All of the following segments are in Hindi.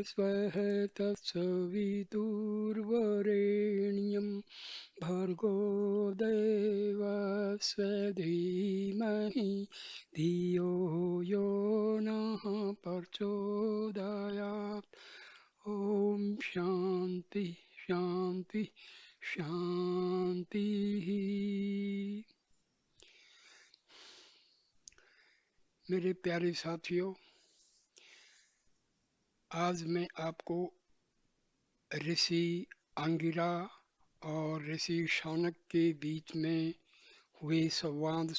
स्वः तत्सवितुर्वरेण्यं भर्गो देवस्य धीमहि धियो यो नः प्रचोदयात्। ओम शांति शांति शांति। मेरे प्यारे साथियों, आज मैं आपको ऋषि अंगिरा और ऋषि शौनक के बीच में हुए संवाद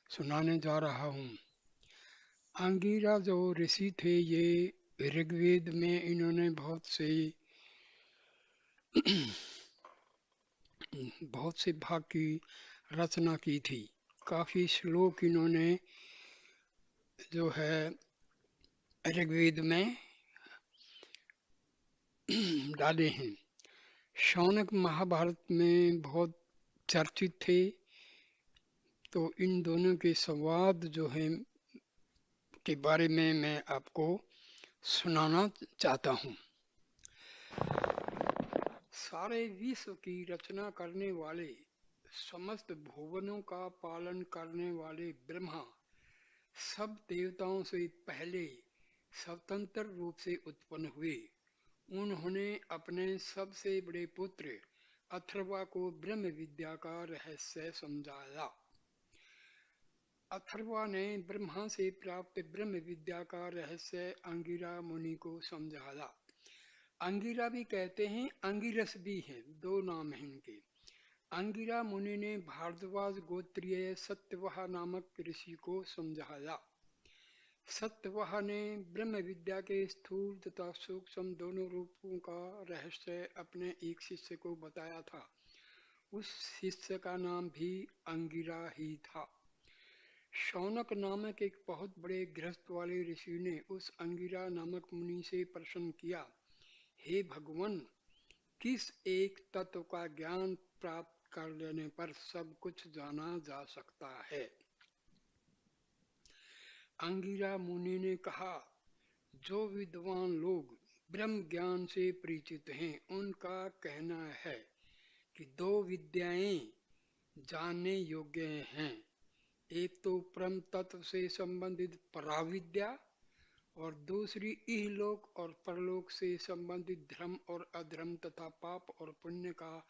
सुनाने जा रहा हूँ। अंगिरा जो ऋषि थे, ये ऋग्वेद में इन्होंने बहुत से भाग की रचना की थी। काफी श्लोक इन्होंने जो है ऋग्वेद में डाले हैं। शौनक महाभारत में बहुत चर्चित थे, तो इन दोनों के संवाद जो है के बारे में मैं आपको सुनाना चाहता हूँ। सारे विश्व की रचना करने वाले, समस्त भुवनों का पालन करने वाले ब्रह्मा सब देवताओं से पहले स्वतंत्र रूप से उत्पन्न हुए। उन्होंने अपने सबसे बड़े पुत्र अथर्वा को ब्रह्म विद्या का रहस्य समझाया। अथर्वा ने ब्रह्मा से प्राप्त ब्रह्म विद्या का रहस्य अंगिरा मुनि को समझाया। अंगिरा भी कहते हैं, अंगिरस भी है, दो नाम हैं इनके। अंगिरा मुनि ने भारद्वाज गोत्रीय सत्यवहा नामक ऋषि को समझाया। सत्यवहा ने ब्रह्म विद्या के स्थूल तथा सूक्ष्म दोनों रूपों का रहस्य अपने एक शिष्य को बताया था। उस शिष्य का नाम भी अंगिरा ही था। शौनक नामक एक बहुत बड़े गृहस्थ वाले ऋषि ने उस अंगिरा नामक मुनि से प्रश्न किया, हे भगवान, किस एक तत्व का ज्ञान प्राप्त कर लेने पर सब कुछ जाना जा सकता है? अंगिरा मुनि ने कहा, जो विद्वान लोग ब्रह्म ज्ञान से परिचित हैं, उनका कहना है कि दो विद्याएं जानने योग्य हैं। एक तो परम तत्व से संबंधित पराविद्या और दूसरी इहलोक और परलोक से संबंधित धर्म और अधर्म तथा पाप और पुण्य का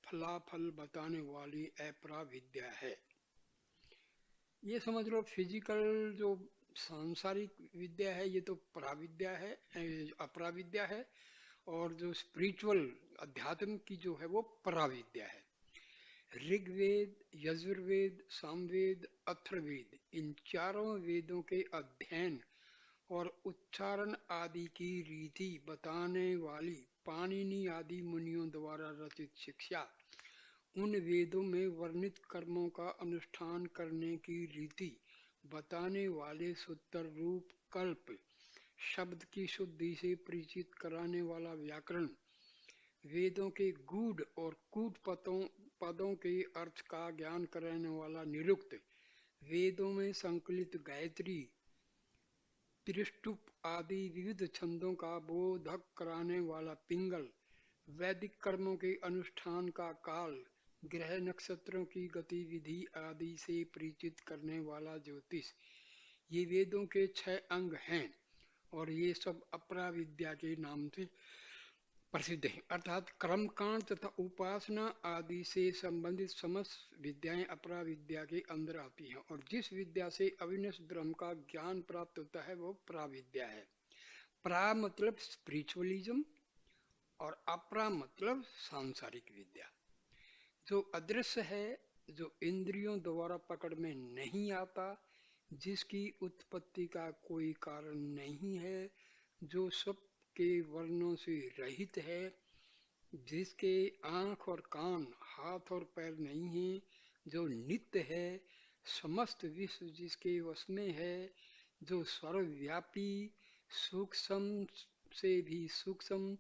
फलाफल बताने वाली अपराविद्या है। ये समझ लो, फिजिकल जो सांसारिक विद्या है ये तो पराविद्या है, अपराविद्या है, और जो स्पिरिचुअल अध्यात्म की जो है वो पराविद्या है। ऋग्वेद, यजुर्वेद, सामवेद, अथर्ववेद, इन चारों वेदों के अध्ययन और उच्चारण आदि की रीति बताने वाली पाणिनि आदि मुनियों द्वारा रचित शिक्षा, उन वेदों में वर्णित कर्मों का अनुष्ठान करने की रीति बताने वाले सूत्र रूप कल्प, शब्द की शुद्धि से परिचित कराने वाला व्याकरण, वेदों के गूढ़ और कूट पदों के अर्थ का ज्ञान कराने वाला निरुक्त, वेदों में संकलित गायत्री, त्रिष्टुप आदि विविध छंदों का बोधक कराने वाला पिंगल, वैदिक कर्मों के अनुष्ठान का काल, ग्रह नक्षत्रों की गतिविधि आदि से परिचित करने वाला ज्योतिष, ये वेदों के 6 अंग हैं और ये सब अपराविद्या के नाम से प्रसिद्ध है। अर्थात कर्मकांड तथा उपासना आदि से संबंधित समस्त विद्याएं अपराविद्या के अंदर आती हैं, और जिस विद्या से अविनाश ब्रह्म का ज्ञान प्राप्त होता है वो पराविद्या है। परा मतलब स्पिरिचुअलिज्म और अपरा मतलब सांसारिक विद्या। जो अदृश्य है, जो इंद्रियों द्वारा पकड़ में नहीं आता, जिसकी उत्पत्ति का कोई कारण नहीं है, जो सब के वर्णों से रहित है, जिसके आंख और कान, हाथ और पैर नहीं हैं, जो नित्य है, समस्त विश्व जिसके वश में है, जो सर्वव्यापी, सूक्ष्म से भी सूक्ष्म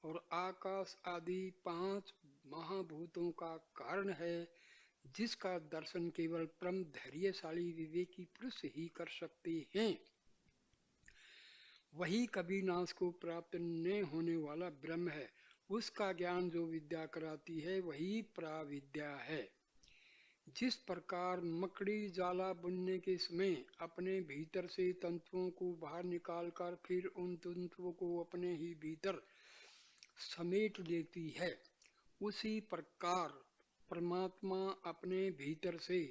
और आकाश आदि 5 महाभूतों का कारण है, जिसका दर्शन केवल परम धैर्यशाली विवेकी पुरुष ही कर सकते हैं। वही कभी नाश को प्राप्त न होने वाला ब्रह्म है। उसका ज्ञान जो विद्या कराती है वही प्राविद्या है। जिस प्रकार मकड़ी जाला बुनने के समय अपने भीतर से तंतुओं को बाहर निकालकर फिर उन तंतुओं को अपने ही भीतर समेट लेती है, उसी प्रकार परमात्मा अपने भीतर से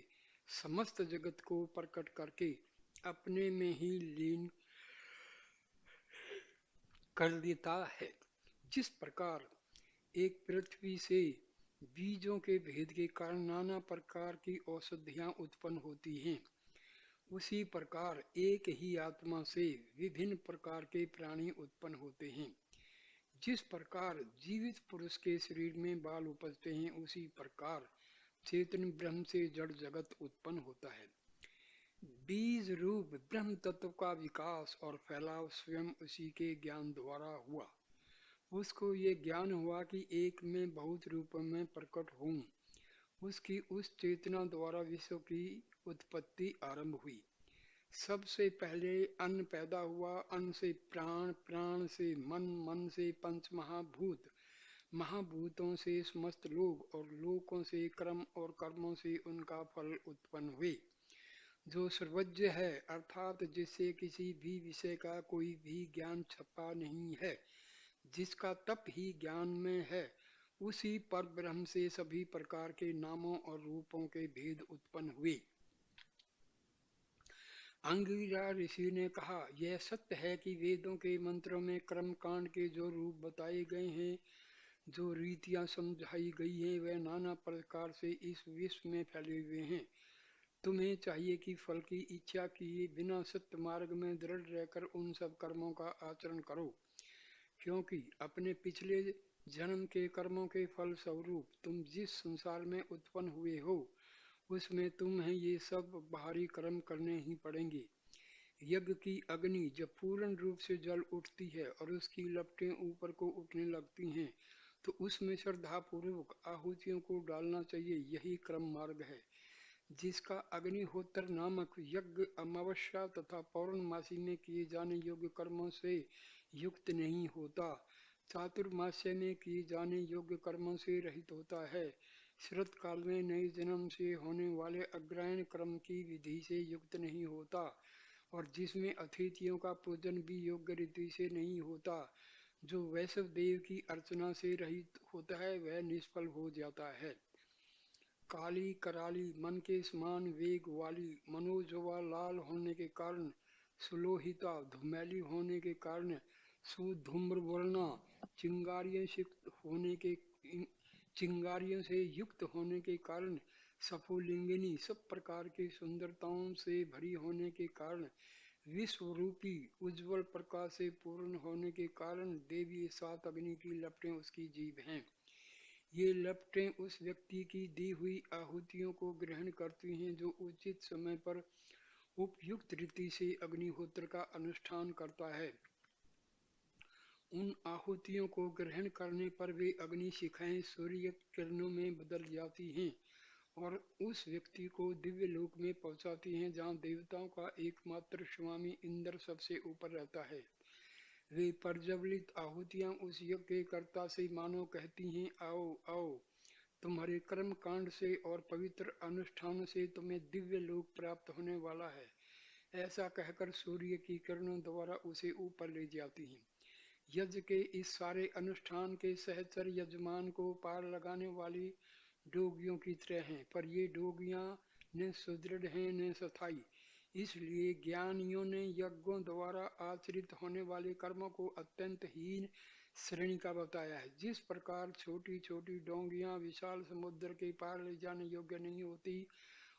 समस्त जगत को प्रकट करके अपने में ही लीन कर देता है। जिस प्रकार एक पृथ्वी से बीजों के भेद के कारण नाना प्रकार की औषधियां उत्पन्न होती हैं, उसी प्रकार एक ही आत्मा से विभिन्न प्रकार के प्राणी उत्पन्न होते हैं। जिस प्रकार जीवित पुरुष के शरीर में बाल उपजते हैं, उसी प्रकार चेतन ब्रह्म से जड़ जगत उत्पन्न होता है। बीज रूप ब्रह्म तत्व का विकास और फैलाव स्वयं उसी के ज्ञान द्वारा हुआ। उसको ये ज्ञान हुआ कि एक में बहुत रूपों में प्रकट हूँ। उसकी उस चेतना द्वारा विश्व की उत्पत्ति आरंभ हुई। सबसे पहले अन्न पैदा हुआ, अन्न से प्राण, प्राण से मन, मन से पंच महाभूत, महाभूतों से समस्त लोक और लोकों से कर्म और कर्मों से उनका फल उत्पन्न हुए। जो सर्वज्ञ है अर्थात जिससे किसी भी विषय का कोई भी ज्ञान छपा नहीं है, जिसका तप ही ज्ञान में है, उसी पर ब्रह्म से सभी प्रकार के नामों और रूपों के भेद उत्पन्न हुए। अंगिरा ऋषि ने कहा, यह सत्य है कि वेदों के मंत्रों में कर्म कांड के जो रूप बताए गए हैं, जो रीतियां समझाई गई हैं, वे नाना प्रकार से इस विश्व में फैले हुए हैं। तुम्हें चाहिए कि फल की इच्छा किए बिना सत्य मार्ग में दृढ़ रहकर उन सब कर्मों का आचरण करो, क्योंकि अपने पिछले जन्म के कर्मों के फल स्वरूप तुम जिस संसार में उत्पन्न हुए हो, उसमें तुम्हें ये सब बाहरी कर्म करने ही पड़ेंगे। यज्ञ की अग्नि जब पूर्ण रूप से जल उठती है और उसकी लपटें ऊपर को उठने लगती हैं, तो उसमें श्रद्धा पूर्वक आहुतियों को डालना चाहिए। यही क्रम मार्ग है, जिसका अग्निहोत्र नामक यज्ञ अमावस्या तथा पौर्णमासी में किए जाने योग्य कर्मों से युक्त नहीं होता, चातुर्मास्य में किए जाने योग्य कर्मों से रहित होता है, शरत काल में नए जन्म से होने वाले अग्रहायण कर्म की विधि से युक्त नहीं होता, और जिसमें अतिथियों का पूजन भी योग्य रीति से नहीं होता। जो वैष्णव देव की अर्चना से रहित होता है वह निष्फल हो जाता है। काली कराली मन के समान वेग वाली, मनोजवा लाल होने के कारण सुलोहिता, धूमेली होने के कारण सुधूम्रवर्णा, चिंगारियों से होने के चिंगारियों से युक्त होने के कारण सफोलिंगिनी, सब प्रकार की सुंदरताओं से भरी होने के कारण विश्वरूपी उज्जवल प्रकाश से पूर्ण होने के कारण देवी सात अग्नि की लपटें उसकी जीभ हैं। ये लपटें उस व्यक्ति की दी हुई आहुतियों को ग्रहण करती हैं जो उचित समय पर उपयुक्त रीति से अग्निहोत्र का अनुष्ठान करता है। उन आहुतियों को ग्रहण करने पर वे अग्नि शिखाएं सूर्य किरणों में बदल जाती हैं और उस व्यक्ति को दिव्य लोक में पहुंचाती हैं, जहां देवताओं का एकमात्र स्वामी इंद्र सबसे ऊपर रहता है। वे प्रज्वलित आहुतियां उस यज्ञ कर्ता से मानो कहती हैं, आओ आओ, तुम्हारे कर्म कांड से और पवित्र अनुष्ठान से तुम्हें दिव्य लोक प्राप्त होने वाला है। ऐसा कहकर सूर्य की किरणों द्वारा उसे ऊपर ले जाती हैं। यज्ञ के इस सारे अनुष्ठान के सहचर यजमान को पार लगाने वाली डोगियों की तरह हैं, पर ये डोगियां न सुदृढ़ हैं न स्थायी। इसलिए ज्ञानियों ने यज्ञों द्वारा आचरित होने वाले कर्मों को अत्यंत हीन श्रेणी का बताया है। जिस प्रकार छोटी छोटी डोंगियां विशाल समुद्र के पार ले जाने योग्य नहीं होती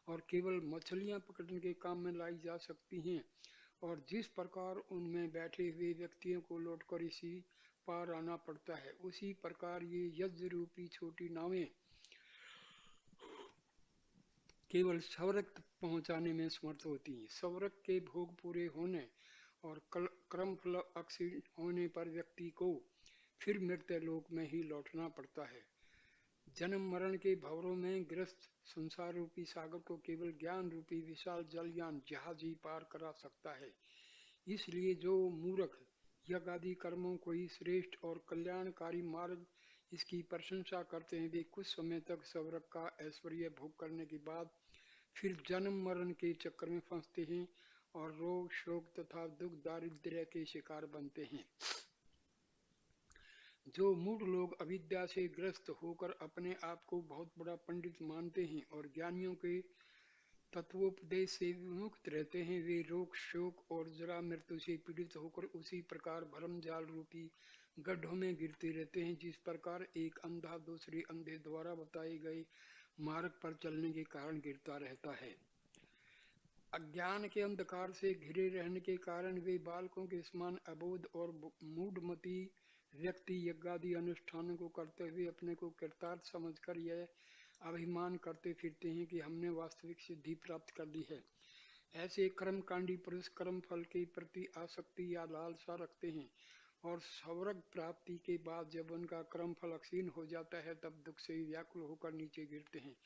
और केवल मछलियां पकड़ने के काम में लाई जा सकती हैं, और जिस प्रकार उनमें बैठे हुए व्यक्तियों को लौटकर इसी पार आना पड़ता है, उसी प्रकार ये यज्ञ रूपी छोटी नावें केवल स्वर्ग तक पहुंचाने में समर्थ होती हैं। स्वर्ग के भोग पूरे होने और कर्मफल अक्षीण होने पर व्यक्ति को फिर मृत्यु लोक में ही लौटना पड़ता है। जन्म मरण के भंवरों में ग्रस्त संसार रूपी सागर को केवल ज्ञान रूपी विशाल जलयान जहाज ही पार करा सकता है। इसलिए जो मूर्ख यज्ञ आदि कर्मों को ही श्रेष्ठ और कल्याणकारी मार्ग इसकी प्रशंसा करते हैं, वे कुछ समय तक स्वर्ग का ऐश्वर्य भोग करने के बाद फिर जन्म मरण के चक्कर में फंसते हैं और रोग शोक तथा दुख दारिद्र्य के शिकार बनते हैं। जो मूढ़ लोग अविद्या से ग्रस्त होकर अपने आप को बहुत बड़ा पंडित मानते हैं और ज्ञानियों के तत्वोपदेश से विमुक्त रहते हैं, वे रोग शोक और जरा मृत्यु से पीड़ित होकर उसी प्रकार भरम जाल रूपी गड्ढों में गिरते रहते हैं, जिस प्रकार एक अंधा दूसरे अंधे द्वारा बताए गए मार्ग पर चलने के कारण गिरता रहता है। अज्ञान के अंधकार से घिरे रहने के कारण वे बालकों के समान अबोध और मूढ़मती व्यक्ति यज्ञादि अनुष्ठानों को करते हुए अपने को कृतार्थ समझकर यह अभिमान करते फिरते हैं कि हमने वास्तविक सिद्धि प्राप्त कर ली है। ऐसे कर्मकांडी पुरुष कर्म फल के प्रति आसक्ति या लालसा रखते हैं और स्वर्ग प्राप्ति के बाद जब उनका कर्म फल क्षीण हो जाता है तब दुख से व्याकुल होकर नीचे गिरते हैं।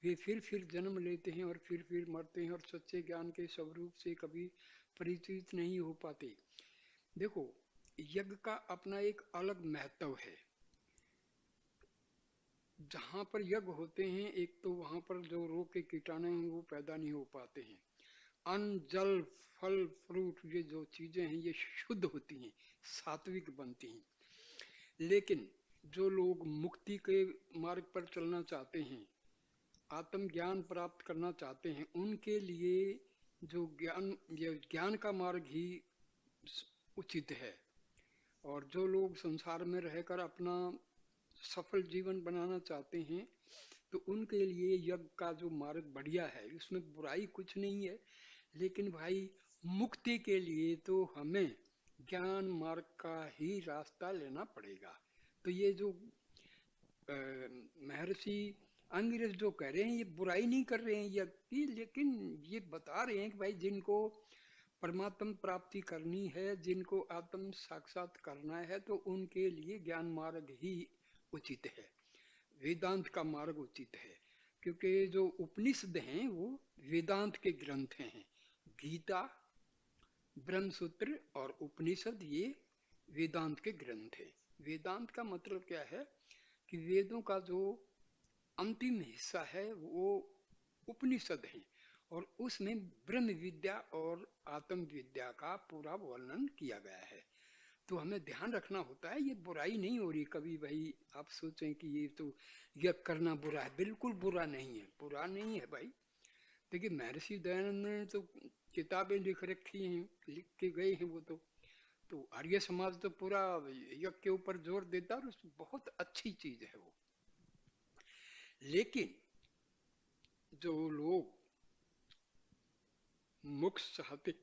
वे फिर जन्म लेते हैं और फिर मरते हैं और सच्चे ज्ञान के स्वरूप से कभी परिचित नहीं हो पाते। देखो, यज्ञ का अपना एक अलग महत्व है। जहाँ पर यज्ञ होते हैं, एक तो वहाँ पर जो रोग के कीटाणु हैं वो पैदा नहीं हो पाते हैं। अन्न जल फल फ्रूट ये जो चीजें हैं ये शुद्ध होती हैं, सात्विक बनती हैं। लेकिन जो लोग मुक्ति के मार्ग पर चलना चाहते हैं, आत्मज्ञान प्राप्त करना चाहते हैं, उनके लिए जो ज्ञान का मार्ग ही उचित है। और जो लोग संसार में रहकर अपना सफल जीवन बनाना चाहते हैं तो उनके लिए यज्ञ का जो मार्ग बढ़िया है, उसमें बुराई कुछ नहीं है। लेकिन भाई, मुक्ति के लिए तो हमें ज्ञान मार्ग का ही रास्ता लेना पड़ेगा। तो ये जो महर्षि अंगिरस जो कह रहे हैं ये बुराई नहीं कर रहे हैं यज्ञ की, लेकिन ये बता रहे हैं कि भाई जिनको परमात्म प्राप्ति करनी है, जिनको आत्म साक्षात करना है, तो उनके लिए ज्ञान मार्ग ही उचित है, वेदांत का मार्ग उचित है। क्योंकि जो उपनिषद हैं वो वेदांत के ग्रंथ हैं। गीता, ब्रह्मसूत्र और उपनिषद ये वेदांत के ग्रंथ हैं। वेदांत का मतलब क्या है कि वेदों का जो अंतिम हिस्सा है वो उपनिषद है और उसमें ब्रह्म विद्या और आत्म विद्या का पूरा वर्णन किया गया है। तो हमें ध्यान रखना होता है, ये बुराई नहीं हो रही कभी भाई आप सोचें कि ये तो यज्ञ करना बुरा है। बिल्कुल बुरा नहीं है, बुरा नहीं है भाई। देखिए, महर्षि दयानंद ने तो किताबें लिख रखी हैं, लिख के गए हैं वो तो आर्य समाज तो पूरा यज्ञ के ऊपर जोर देता है और बहुत अच्छी चीज है वो। लेकिन जो लोग मोक्ष चाहते,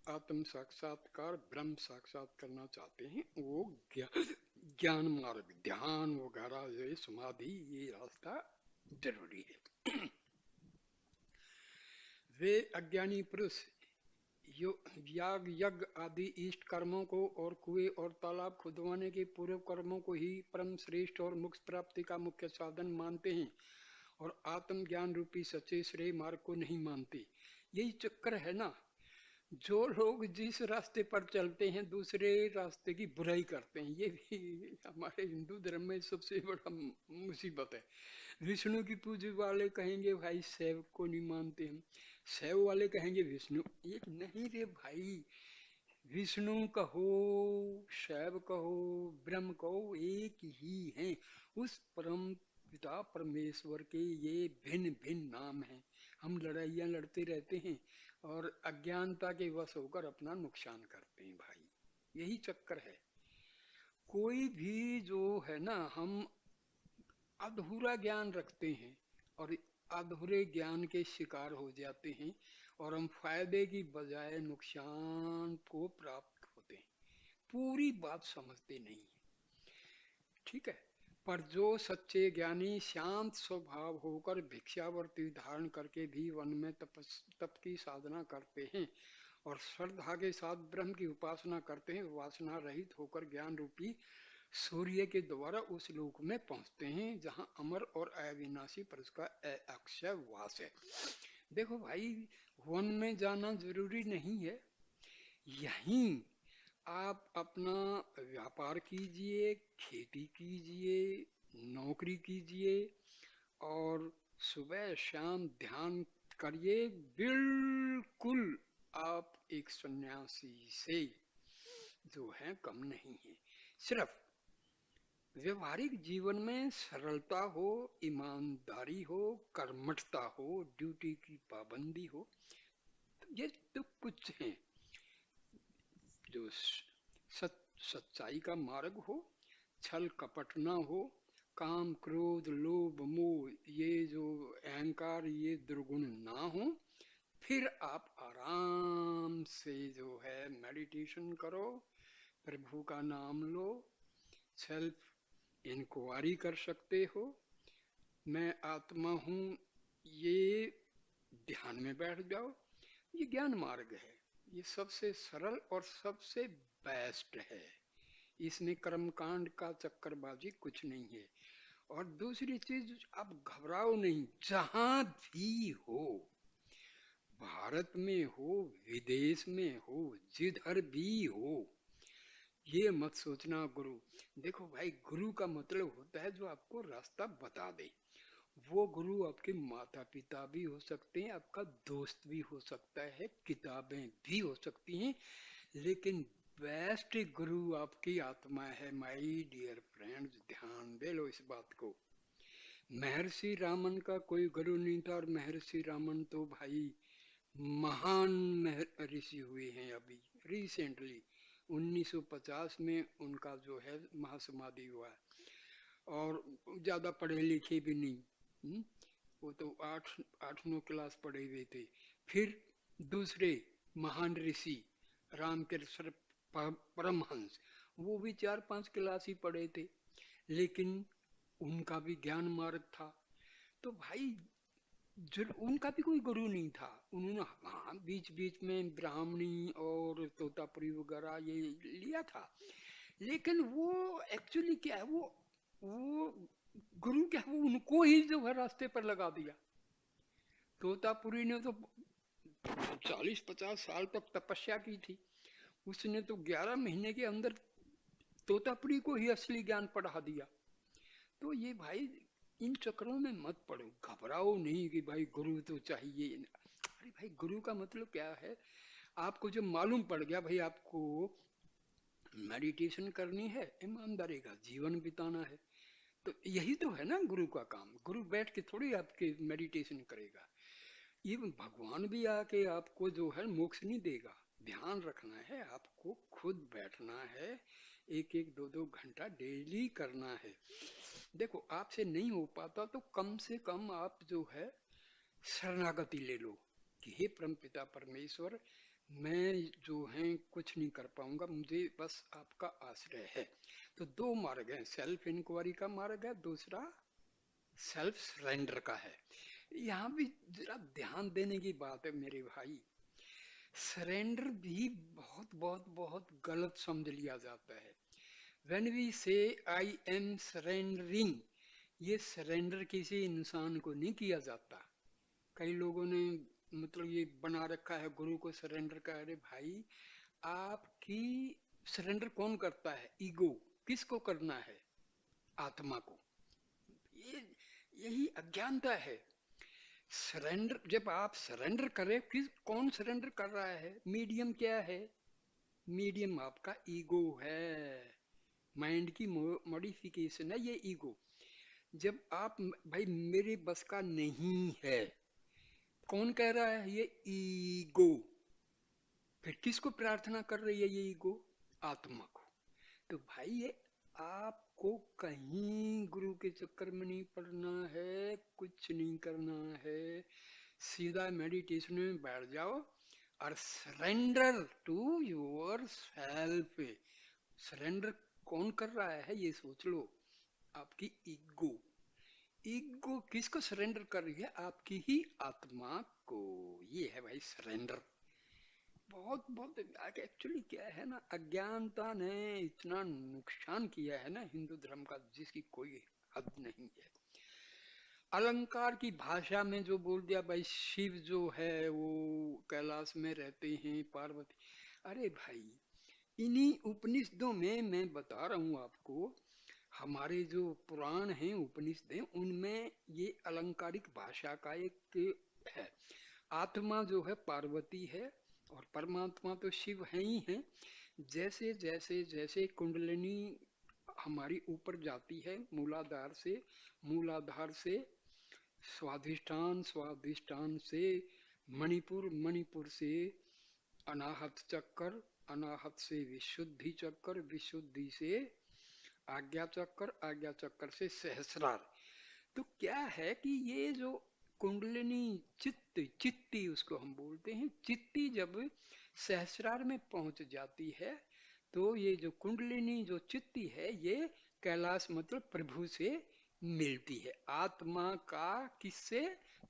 आत्म साक्षात्कार ब्रह्म साक्षात करना चाहते हैं, वो ज्ञान मार्ग, ध्यान वगैरह, ये समाधि, ये रास्ता जरूरी है। वे अज्ञानी पुरुष याग यज्ञ आदि इष्ट कर्मों को और कुएं और तालाब खुदवाने के पूर्व कर्मों को ही परम श्रेष्ठ और मोक्ष प्राप्ति का मुख्य साधन मानते हैं और आत्मज्ञान रूपी सच्चे श्रेय मार्ग को नहीं मानते। यही चक्कर है ना, जो लोग जिस रास्ते पर चलते हैं दूसरे रास्ते की बुराई करते हैं, ये भी हमारे हिंदू धर्म में सबसे बड़ा मुसीबत है। विष्णु की पूजा वाले कहेंगे भाई शैव को नहीं मानते हम, शैव वाले कहेंगे विष्णु। एक नहीं रे भाई, विष्णु कहो, शैव कहो, ब्रह्म कहो, एक ही हैं। उस परम पिता परमेश्वर के ये भिन्न भिन्न नाम हैं। हम लड़ाइयाँ लड़ते रहते हैं और अज्ञानता के वश होकर अपना नुकसान करते हैं भाई, यही चक्कर है। कोई भी जो है ना, हम अधूरा ज्ञान रखते हैं और अधूरे ज्ञान के शिकार हो जाते हैं और हम फायदे की बजाय नुकसान को प्राप्त होते हैं, पूरी बात समझते नहीं है। ठीक है, पर जो सच्चे ज्ञानी शांत स्वभाव होकर भिक्षावृत्ति धारण करके भी वन में तप की साधना करते हैं और श्रद्धा के साथ ब्रह्म की उपासना करते हैं, वासना रहित होकर ज्ञान रूपी सूर्य के द्वारा उस लोक में पहुंचते हैं जहां अमर और अविनाशी पुरुष का अक्षय वास है। देखो भाई, वन में जाना जरूरी नहीं है, यहीं आप अपना व्यापार कीजिए, खेती कीजिए, नौकरी कीजिए और सुबह शाम ध्यान करिए। बिल्कुल आप एक सन्यासी से जो है कम नहीं है। सिर्फ व्यवहारिक जीवन में सरलता हो, ईमानदारी हो, कर्मठता हो, ड्यूटी की पाबंदी हो, तो ये तो कुछ है जो सच्चाई का मार्ग हो, छल कपट ना हो, काम क्रोध लोभ मोह ये जो अहंकार ये दुर्गुण ना हो, फिर आप आराम से जो है मेडिटेशन करो, प्रभु का नाम लो, सेल्फ इंक्वायरी कर सकते हो। मैं आत्मा हूँ, ये ध्यान में बैठ जाओ। ये ज्ञान मार्ग है, ये सबसे सरल और सबसे बेस्ट है। इसमें कर्मकांड का चक्करबाजी कुछ नहीं है। और दूसरी चीज, आप घबराओ नहीं, जहां भी हो, भारत में हो, विदेश में हो, जिधर भी हो, ये मत सोचना गुरु। देखो भाई, गुरु का मतलब होता है जो आपको रास्ता बता दे। वो गुरु आपके माता पिता भी हो सकते हैं, आपका दोस्त भी हो सकता है, किताबें भी हो सकती हैं, लेकिन बेस्ट गुरु आपकी आत्मा है। माय डियर फ्रेंड्स, ध्यान दे लो इस बात को। महर्षि रामन का कोई गुरु नहीं था, और महर्षि रामन तो भाई महान ऋषि हुए हैं अभी रिसेंटली। 1950 में उनका जो है महासमाधि हुआ है, और ज्यादा पढ़े लिखे भी नहीं। वो तो आठ आठ नौ क्लास पढ़े हुए थे। फिर दूसरे महान ऋषि रामकृष्ण परमहंस, वो भी 4-5 क्लास ही पढ़े थे, लेकिन उनका भी ज्ञान मार्ग था। तो भाई उनका भी कोई गुरु नहीं था। उन्होंने हाँ बीच बीच में ब्राह्मणी और तोतापुरी वगैरह ये लिया था, लेकिन वो एक्चुअली क्या है, वो गुरु क्या है, वो उनको ही जो है रास्ते पर लगा दिया। तोतापुरी ने तो 40-50 साल तक तपस्या की थी, उसने तो 11 महीने के अंदर तोतापुरी को ही असली ज्ञान पढ़ा दिया। तो ये भाई इन चक्करों में मत पड़ो, घबराओ नहीं कि भाई गुरु तो चाहिए। अरे भाई, गुरु का मतलब क्या है, आपको जब मालूम पड़ गया भाई आपको मेडिटेशन करनी है, ईमानदारी का जीवन बिताना है, तो यही तो है ना गुरु का काम। गुरु बैठ के थोड़ी आपके मेडिटेशन करेगा। ये भगवान भी आके आपको जो है मोक्ष नहीं देगा। ध्यान रखना है, आपको खुद बैठना है, एक एक दो दो घंटा डेली करना है। देखो आपसे नहीं हो पाता तो कम से कम आप जो है शरणागति ले लो कि हे परमपिता परमेश्वर, मैं जो है कुछ नहीं कर पाऊंगा, मुझे बस आपका आश्रय है। तो दो मार्ग हैं, सेल्फ इंक्वायरी का मार्ग है, दूसरा सेल्फ सरेंडर का है। यहाँ भी जरा ध्यान देने की बात है मेरे भाई। सरेंडर भी बहुत बहुत बहुत गलत समझ लिया जाता है। व्हेन वी से आई एम सरेंडरिंग, ये सरेंडर किसी इंसान को नहीं किया जाता। कई लोगों ने मतलब ये बना रखा है गुरु को सरेंडर का। अरे भाई, आपकी सरेंडर कौन करता है? ईगो। किसको करना है? आत्मा को। ये यही अज्ञानता है। सरेंडर, जब आप सरेंडर करें, किस कौन सरेंडर कर रहा है? मीडियम क्या है? मीडियम आपका ईगो है। माइंड की मॉडिफिकेशन है ये ईगो। जब आप भाई मेरे बस का नहीं है, कौन कह रहा है? ये ईगो। फिर किसको प्रार्थना कर रही है ये ईगो? आत्मा को। तो भाई ये आपको कहीं गुरु के चक्कर में नहीं पड़ना है, कुछ नहीं करना है। सीधा मेडिटेशन में बैठ जाओ और surrender to yourself. Surrender कौन कर रहा है ये सोच लो। आपकी ईगो। ईगो किसको सरेंडर कर रही है? आपकी ही आत्मा को। ये है भाई सरेंडर। बहुत बहुत एक्चुअली क्या है ना, अज्ञानता ने इतना नुकसान किया है ना हिंदू धर्म का, जिसकी कोई हद नहीं है। अलंकार की भाषा में जो बोल दिया भाई, शिव जो है वो कैलाश में रहते हैं, पार्वती। अरे भाई, इन्हीं उपनिषदों में मैं बता रहा हूँ आपको, हमारे जो पुराण हैं उपनिषद हैं उनमें ये अलंकारिक भाषा का एक है। आत्मा जो है पार्वती है और परमात्मा तो शिव है ही है। जैसे जैसे जैसे कुंडलिनी हमारी ऊपर जाती है मूलाधार से, मूलाधार से स्वाधिष्ठान, स्वाधिष्ठान से मणिपुर, मणिपुर से अनाहत चक्कर, अनाहत से विशुद्धि चक्कर, विशुद्धि से आज्ञा चक्कर, आज्ञा चक्कर से सहस्रार। तो क्या है कि ये जो कुंडलिनी चित्त, चित्ती उसको हम बोलते हैं, चित्ती जब सहस्रार में पहुंच जाती है तो ये जो कुंडलिनी जो चित्ती है ये कैलाश मतलब प्रभु से मिलती है। आत्मा का किससे?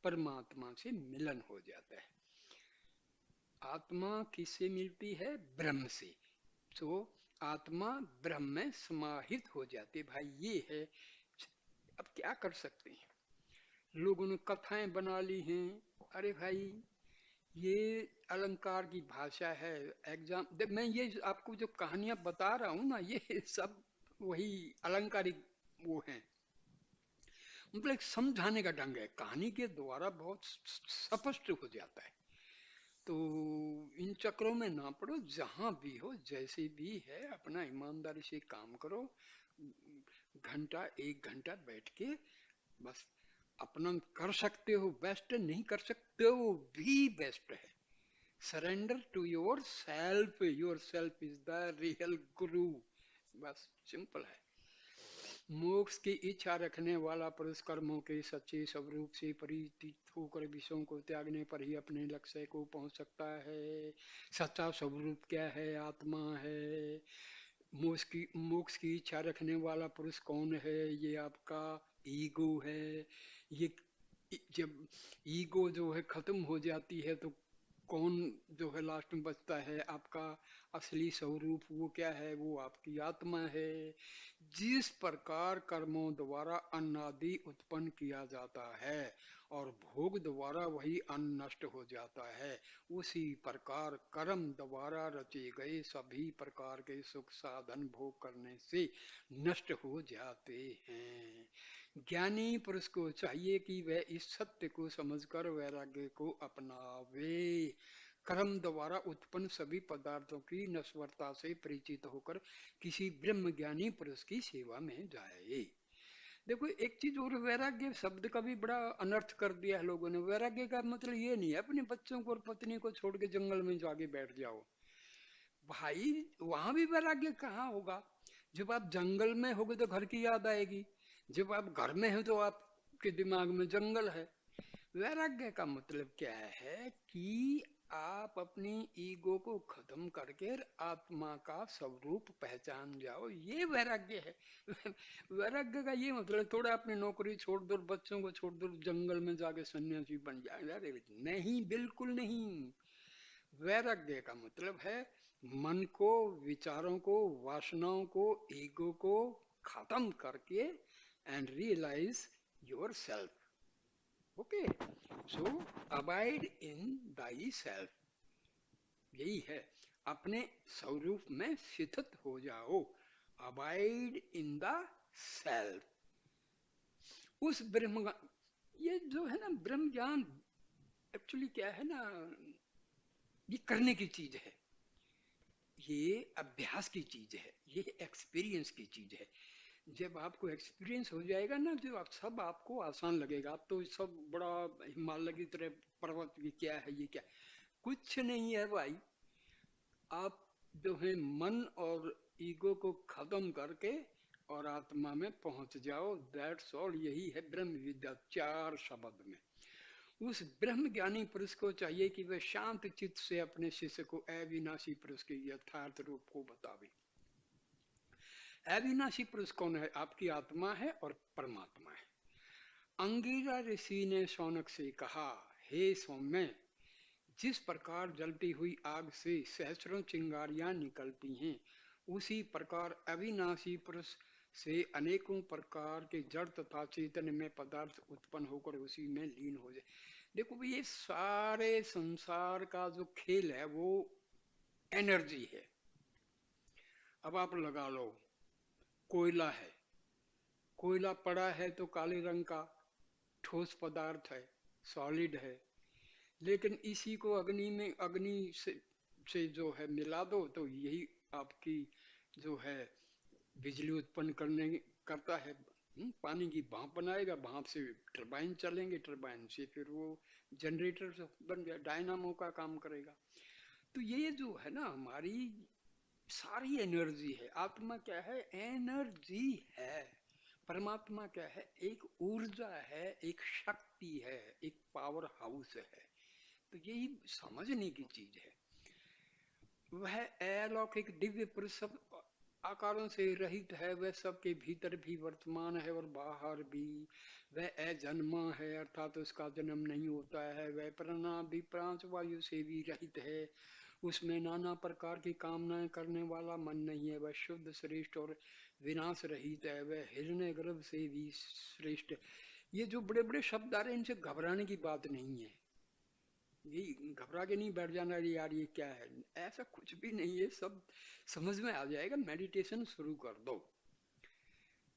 परमात्मा से मिलन हो जाता है। आत्मा किससे मिलती है? ब्रह्म से। तो आत्मा ब्रह्म में समाहित हो जाती। भाई ये है। अब क्या कर सकते हैं, लोगों ने कथाएं बना ली हैं। अरे भाई, ये अलंकार की भाषा है। एग्जाम मैं ये आपको जो कहानियां बता रहा हूँ ना, ये सब वही अलंकारिक वो हैं। मतलब एक समझाने का ढंग है, कहानी के द्वारा बहुत स्पष्ट हो जाता है। तो इन चक्रों में ना पड़ो, जहां भी हो जैसे भी है अपना ईमानदारी से काम करो। घंटा एक घंटा बैठ के बस अपना कर सकते हो बेस्ट, नहीं कर सकते हो भी बेस्ट है। Surrender to yourself is the real guru. बस सिंपल है। मोक्ष की इच्छा रखने वाला पुरुष कर्मों के सच्चे स्वरूप से परिचित होकर विषयों को त्यागने पर ही अपने लक्ष्य को पहुंच सकता है। सच्चा स्वरूप क्या है? आत्मा है। मोक्ष की इच्छा रखने वाला पुरुष कौन है? ये आपका ईगो है। ये जब ईगो जो है खत्म हो जाती है तो कौन जो है लास्ट में बचता है? आपका असली स्वरूप वो क्या है? वो आपकी आत्मा है। जिस प्रकार कर्मों द्वारा अन्न आदि उत्पन्न किया जाता है और भोग द्वारा वही अन्न नष्ट हो जाता है, उसी प्रकार कर्म द्वारा रचे गए सभी प्रकार के सुख साधन भोग करने से नष्ट हो जाते हैं। ज्ञानी पुरुष को चाहिए कि वह इस सत्य को समझकर वैराग्य को अपनावे। कर्म द्वारा उत्पन्न सभी पदार्थों की नश्वरता से परिचित होकर किसी ब्रह्म ज्ञानी पुरुष की सेवा में जाए। देखो एक चीज और, वैराग्य शब्द का भी बड़ा अनर्थ कर दिया है लोगों ने। वैराग्य का मतलब ये नहीं है अपने बच्चों को और पत्नी को छोड़ के जंगल में जाके बैठ जाओ। भाई वहां भी वैराग्य कहाँ होगा? जब आप जंगल में होगे तो घर की याद आएगी, जब आप घर में हो तो आपके दिमाग में जंगल है। वैराग्य का मतलब क्या है कि आप अपनी ईगो को खत्म करके आत्मा का स्वरूप पहचान जाओ, ये वैराग्य है। वैराग्य का ये मतलब थोड़ा अपनी नौकरी छोड़ दो, बच्चों को छोड़ दो, जंगल में जाके सन्यासी बन जाए। अरे नहीं, बिल्कुल नहीं। वैराग्य का मतलब है मन को, विचारों को, वासनाओं को, ईगो को खत्म करके and realise yourself. Okay, so abide in thyself, यही है। अपने स्वरूप में स्थित हो जाओ। Abide in the self. उस ब्रह्म, ये जो है ना ब्रह्म ज्ञान, एक्चुअली क्या है ना, ये करने की चीज है, ये अभ्यास की चीज है, ये एक्सपीरियंस की चीज है। जब आपको एक्सपीरियंस हो जाएगा ना जो आप सब आपको आसान लगेगा। आप तो सब बड़ा हिमालय की तरह पर्वत, ये क्या है, ये क्या, कुछ नहीं है भाई। आप जो है मन और ईगो को खत्म करके और आत्मा में पहुंच जाओ। दैट्स ऑल, यही है ब्रह्म विद्या चार शब्द में। उस ब्रह्म ज्ञानी पुरुष को चाहिए कि वह शांत चित्त से अपने शिष्य को अविनाशी पुरुष के यथार्थ रूप को बतावे। अविनाशी पुरुष कौन है? आपकी आत्मा है और परमात्मा है। अंगिरा ऋषि ने शौनक से कहा, हे सौम्य, जिस प्रकार जलती हुई आग से सहस्रों चिंगारियां निकलती हैं, उसी प्रकार अविनाशी पुरुष से अनेकों प्रकार के जड़ तथा चेतन में पदार्थ उत्पन्न होकर उसी में लीन हो जाए। देखो ये सारे संसार का जो खेल है वो एनर्जी है। अब आप लगा लो, कोयला है, कोयला पड़ा है तो काले रंग का ठोस पदार्थ है, सॉलिड है। लेकिन इसी को अग्नि में, अग्नि से जो है मिला दो तो यही आपकी जो है बिजली उत्पन्न करता है। पानी की भाप बनाएगा, भाप से टरबाइन चलेंगे, टरबाइन से फिर वो जनरेटर बन गया, डायनामो का काम करेगा। तो ये जो है ना हमारी सारी एनर्जी है। आत्मा क्या है? एनर्जी है। परमात्मा क्या है? एक ऊर्जा है, एक शक्ति है, एक पावर हाउस है। तो यही समझने की चीज है। वह अलौकिक दिव्य पुरुष सब आकारों से रहित है, वह सबके भीतर भी वर्तमान है और बाहर भी। वह अजन्मा है, अर्थात उसका जन्म नहीं होता है। वह प्राणा भी प्रांच वायु से भी रहित है, उसमें नाना प्रकार की कामनाएं करने वाला मन नहीं है। वह शुद्ध श्रेष्ठ और विनाश रहित है, वह हिरण्य गर्भ से भी श्रेष्ठ। ये जो बड़े बड़े शब्द आ रहे हैं, इनसे घबराने की बात नहीं है। ये घबरा के नहीं बैठ जाना यार ये क्या है, ऐसा कुछ भी नहीं है। सब समझ में आ जाएगा, मेडिटेशन शुरू कर दो।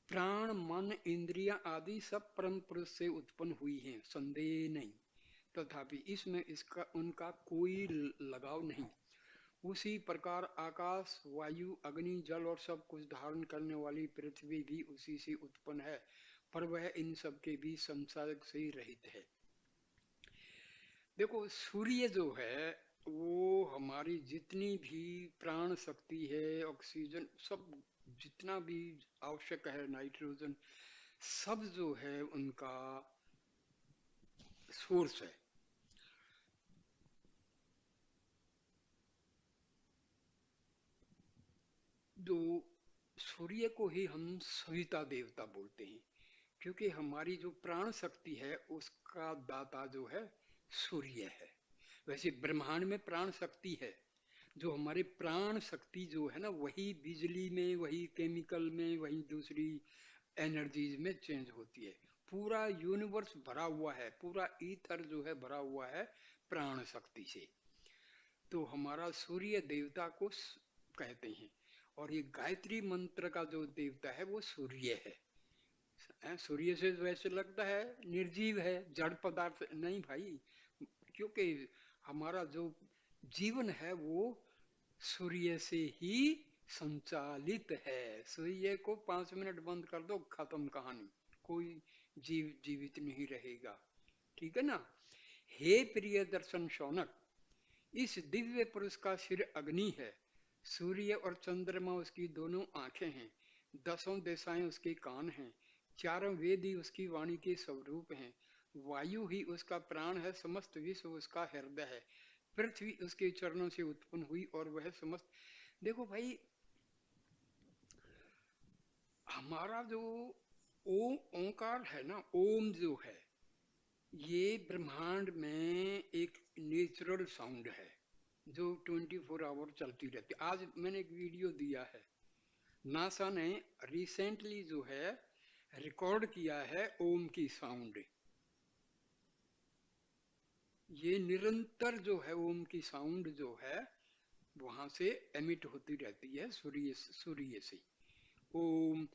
प्राण मन इंद्रियां आदि सब परम पुरुष से उत्पन्न हुई हैं, संदेह नहीं। तथापि इसमें इसका उनका कोई लगाव नहीं। उसी प्रकार आकाश, वायु, अग्नि, जल और सब कुछ धारण करने वाली पृथ्वी भी उसी से उत्पन्न है, पर वह इन सब के भी संसर्ग से रहित है। देखो, सूर्य जो है वो हमारी जितनी भी प्राण शक्ति है, ऑक्सीजन सब जितना भी आवश्यक है, नाइट्रोजन सब जो है उनका सोर्स है। जो सूर्य को ही हम सविता देवता बोलते हैं, क्योंकि हमारी जो प्राण शक्ति है उसका दाता जो है सूर्य है। वैसे ब्रह्मांड में प्राण शक्ति है, जो हमारे प्राण शक्ति जो है ना वही बिजली में, वही केमिकल में, वही दूसरी एनर्जीज में चेंज होती है। पूरा यूनिवर्स भरा हुआ है, पूरा ईथर जो है भरा हुआ है प्राण शक्ति से। तो हमारा सूर्य देवता को कहते हैं। और ये गायत्री मंत्र का जो देवता है वो सूर्य है। सूर्य से वैसे लगता है निर्जीव है, जड़ पदार्थ नहीं भाई, क्योंकि हमारा जो जीवन है वो सूर्य से ही संचालित है। सूर्य को 5 मिनट बंद कर दो, खत्म कहानी, कोई जीवित नहीं रहेगा। ठीक है ना? हे प्रिय दर्शन शौनक, इस दिव्य पुरुष का सिर अग्नि है, सूर्य और चंद्रमा उसकी दोनों आंखें हैं, 10 दिशाएं उसके कान हैं, चारों वेद ही उसकी वाणी के स्वरूप हैं, वायु ही उसका प्राण है, समस्त विश्व उसका हृदय है, पृथ्वी उसके चरणों से उत्पन्न हुई और वह समस्त। देखो भाई, हमारा जो ओंकार है ना, ओम जो है, ये ब्रह्मांड में एक नेचुरल साउंड है जो 24 आवर चलती रहती है। आज मैंने एक वीडियो दिया है, नासा ने रिसेंटली जो है रिकॉर्ड किया है ओम की साउंड। ये निरंतर जो है ओम की साउंड जो है वहां से एमिट होती रहती है, सूर्य से। ओम,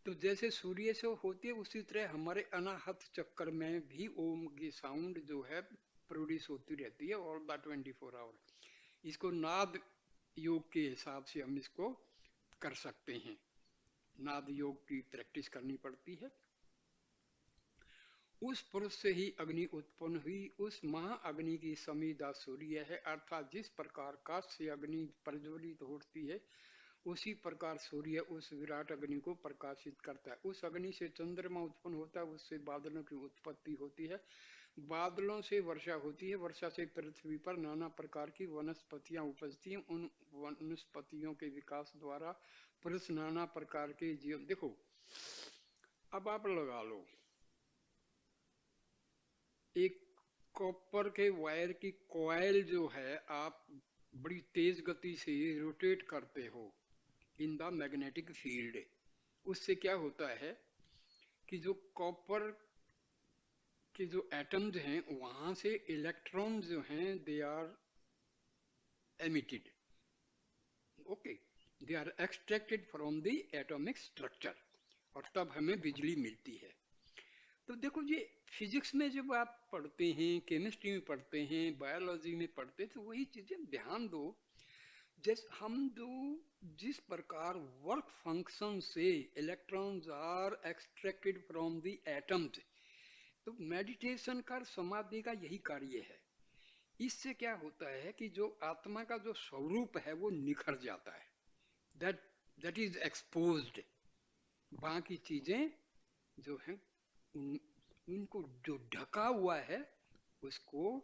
तो जैसे सूर्य से होती है उसी तरह हमारे अनाहत चक्कर में भी ओम की साउंड जो है प्रोड्यूस होती रहती है ऑल द 24 आवर। इसको नाद योग के हिसाब से हम इसको कर सकते हैं। नाद योग की प्रैक्टिस करनी पड़ती है। उस पुरुष से ही अग्नि उत्पन्न हुई, उस महाअग्नि की समीदा सूर्य है। अर्थात जिस प्रकार काश से अग्नि प्रज्वलित होती है उसी प्रकार सूर्य उस विराट अग्नि को प्रकाशित करता है। उस अग्नि से चंद्रमा उत्पन्न होता है, उससे बादलों की उत्पत्ति होती है, बादलों से वर्षा होती है, वर्षा से पृथ्वी पर नाना प्रकार की वनस्पतियां उपजती हैं। उन वनस्पतियों के विकास द्वारा पुरुष नाना प्रकार के जीवन। देखो, अब आप लगा लो एक कॉपर के वायर की कॉइल जो है, आप बड़ी तेज गति से रोटेट करते हो इन द मैग्नेटिक फील्ड। उससे क्या होता है कि जो कॉपर के जो एटम्स हैं वहां से इलेक्ट्रॉन जो हैं they are emitted, okay, they are extracted from the atomic structure, और तब हमें बिजली मिलती है। तो देखो ये फिजिक्स में जब आप पढ़ते हैं, केमिस्ट्री में पढ़ते हैं, बायोलॉजी में पढ़ते हैं, तो वही चीजें ध्यान दो। जैसे हम जो जिस प्रकार वर्क फंक्शन से electrons are extracted from the atoms, तो मेडिटेशन का, समाधि का यही कार्य है। इससे क्या होता है कि जो आत्मा का जो स्वरूप है वो निखर जाता है, दैट दैट इज एक्सपोज्ड। बाकी चीजें जो हैं उन, उनको जो ढका हुआ है उसको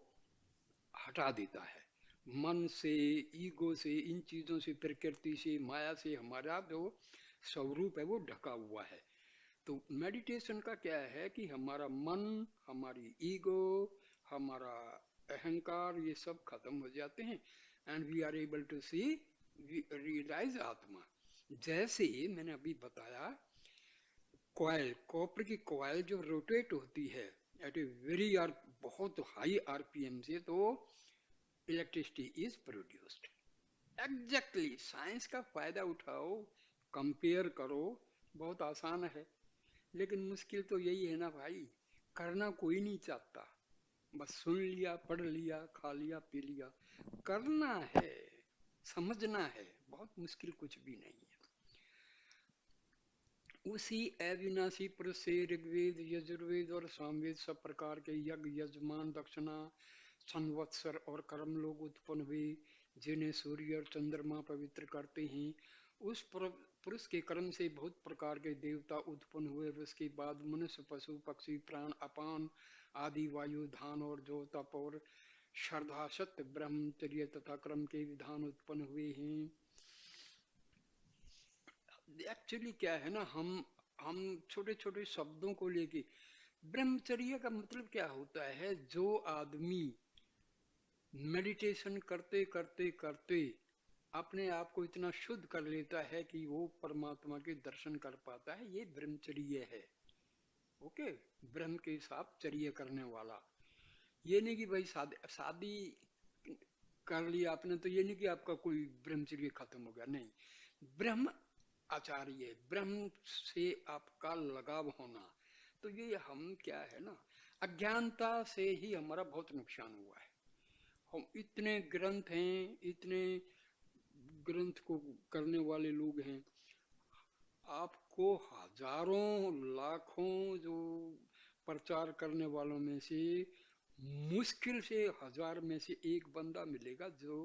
हटा देता है। मन से, ईगो से, इन चीजों से, प्रकृति से, माया से हमारा जो स्वरूप है वो ढका हुआ है। तो मेडिटेशन का क्या है कि हमारा मन, हमारी ईगो, हमारा अहंकार, ये सब खत्म हो जाते हैं, and we are able to see, realize atma. जैसे मैंने अभी बताया, कॉइल, कॉपर की कॉइल जो रोटेट होती है एट ए वेरी बहुत हाई आरपीएम से, तो electricity is produced. Exactly, science का फायदा उठाओ, कंपेयर करो, बहुत आसान है। लेकिन मुश्किल तो यही है ना भाई, करना कोई नहीं चाहता, बस सुन लिया, पढ़ लिया, खा लिया, पी लिया। करना है, समझना है, बहुत मुश्किल कुछ भी नहीं है। उसी अविनाशी पुरुष से ऋग्वेद, यजुर्वेद और सामवेद सब प्रकार के यज्ञ, यजमान, दक्षिणा, संवत्सर और कर्म लोग उत्पन्न हुए, जिन्हें सूर्य और चंद्रमा पवित्र करते हैं। उस पुरुष के कर्म से बहुत प्रकार के देवता उत्पन्न हुए, और उसके बाद मनुष्य, पशु, पक्षी, प्राण, अपान आदि, वायु, धान और जो, तप और श्रद्धा, सत्य, ब्रह्मचर्य तथा कर्म के विधान उत्पन्न हुए हैं। एक्चुअली क्या है ना, हम छोटे छोटे शब्दों को लेके, ब्रह्मचर्य का मतलब क्या होता है? जो आदमी मेडिटेशन करते करते करते अपने आप को इतना शुद्ध कर लेता है कि वो परमात्मा के दर्शन कर पाता है, ये ब्रह्मचर्य है। ओके, ब्रह्म के साथ चर्य करने वाला। ये नहीं कि भाई शादी कर लिया आपने तो ये नहीं कि आपका कोई ब्रह्मचर्य खत्म हो गया, नहीं। ब्रह्म आचार्य, ब्रह्म से आपका लगाव होना। तो ये हम क्या है ना, अज्ञानता से ही हमारा बहुत नुकसान हुआ है। हम इतने ग्रंथ हैं, इतने ग्रंथ को करने वाले लोग हैं, आपको हजारों लाखों जो प्रचार करने वालों में से मुश्किल से 1000 में से एक बंदा मिलेगा जो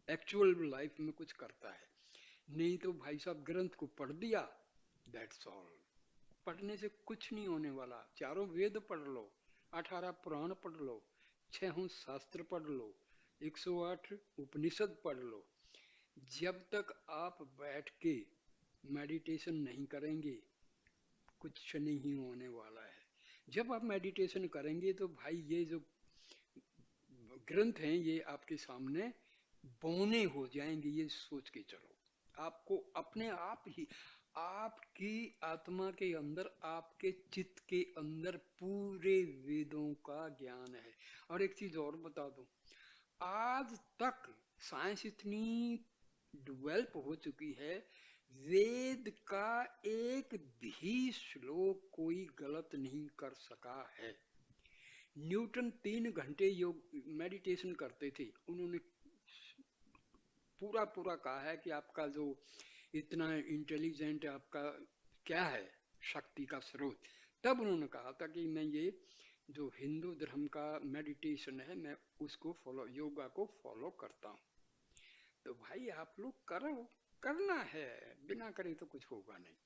एक्चुअल लाइफ में कुछ करता है। नहीं तो भाई साहब ग्रंथ को पढ़ दिया, दैट्स ऑल। पढ़ने से कुछ नहीं होने वाला। चारों वेद पढ़ लो, 18 पुराण पढ़ लो, 6 शास्त्र पढ़ लो, 108 उपनिषद पढ़ लो, जब तक आप बैठ के मेडिटेशन नहीं करेंगे कुछ नहीं होने वाला है। जब आप मेडिटेशन करेंगे तो भाई ये जो ग्रंथ हैं ये आपके सामने बौने हो जाएंगे, ये सोच के चलो। आपको अपने आप ही, आपकी आत्मा के अंदर, आपके चित्त के अंदर पूरे वेदों का ज्ञान है। और एक चीज और बता दूं, आज तक साइंस इतनी डेवलप हो चुकी है, वेद का एक भी श्लोक कोई गलत नहीं कर सका है। न्यूटन 3 घंटे योग मेडिटेशन करते थे, उन्होंने पूरा पूरा कहा है कि आपका जो इतना इंटेलिजेंट है, आपका क्या है शक्ति का स्रोत। तब उन्होंने कहा था कि मैं ये जो हिंदू धर्म का मेडिटेशन है मैं उसको फॉलो, योगा को फॉलो करता हूँ। तो भाई आप लोग करो, करना है, बिना करे तो कुछ होगा नहीं।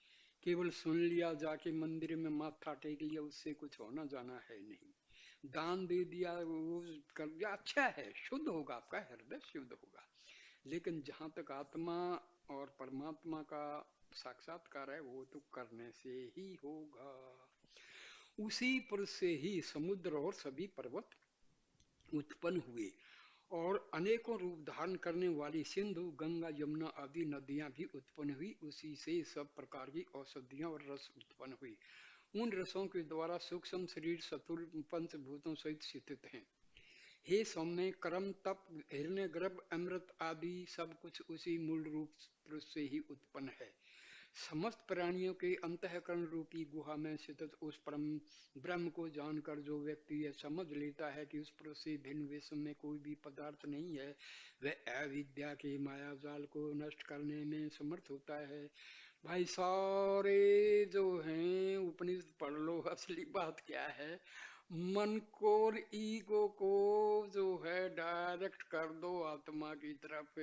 केवल सुन लिया, जाके मंदिर में माथा टेक लिया, उससे कुछ होना जाना है नहीं। दान दे दिया, वो कर दिया, अच्छा है, शुद्ध होगा, आपका हृदय शुद्ध होगा। लेकिन जहां तक आत्मा और परमात्मा का साक्षात्कार है वो तो करने से ही होगा। उसी पर से ही समुद्र और सभी पर्वत उत्पन्न हुए, और अनेकों रूप धारण करने वाली सिंधु, गंगा, यमुना आदि नदियां भी उत्पन्न हुई। उसी से सब प्रकार की औषधियां और रस उत्पन्न हुई। उन रसों के द्वारा सूक्ष्म शरीर चतुर पंचभूतों सहित स्थित हैं। हे सौम्य, कर्म तप हिरण्य गर्भ अमृत आदि सब कुछ उसी मूल रूप पुरुष से ही उत्पन्न है। समस्त प्राणियों के अंतःकरण रूपी गुहा में स्थित उस परम ब्रह्म को जानकर जो व्यक्ति यह समझ लेता है कि उस पुरुष से भिन्न विश्व में कोई भी पदार्थ नहीं है, वह अविद्या के माया जाल को नष्ट करने में समर्थ होता है। भाई सारे जो हैं उपनिषद पढ़ लो, असली बात क्या है, मन को और ईगो को जो है डायरेक्ट कर दो आत्मा की तरफ।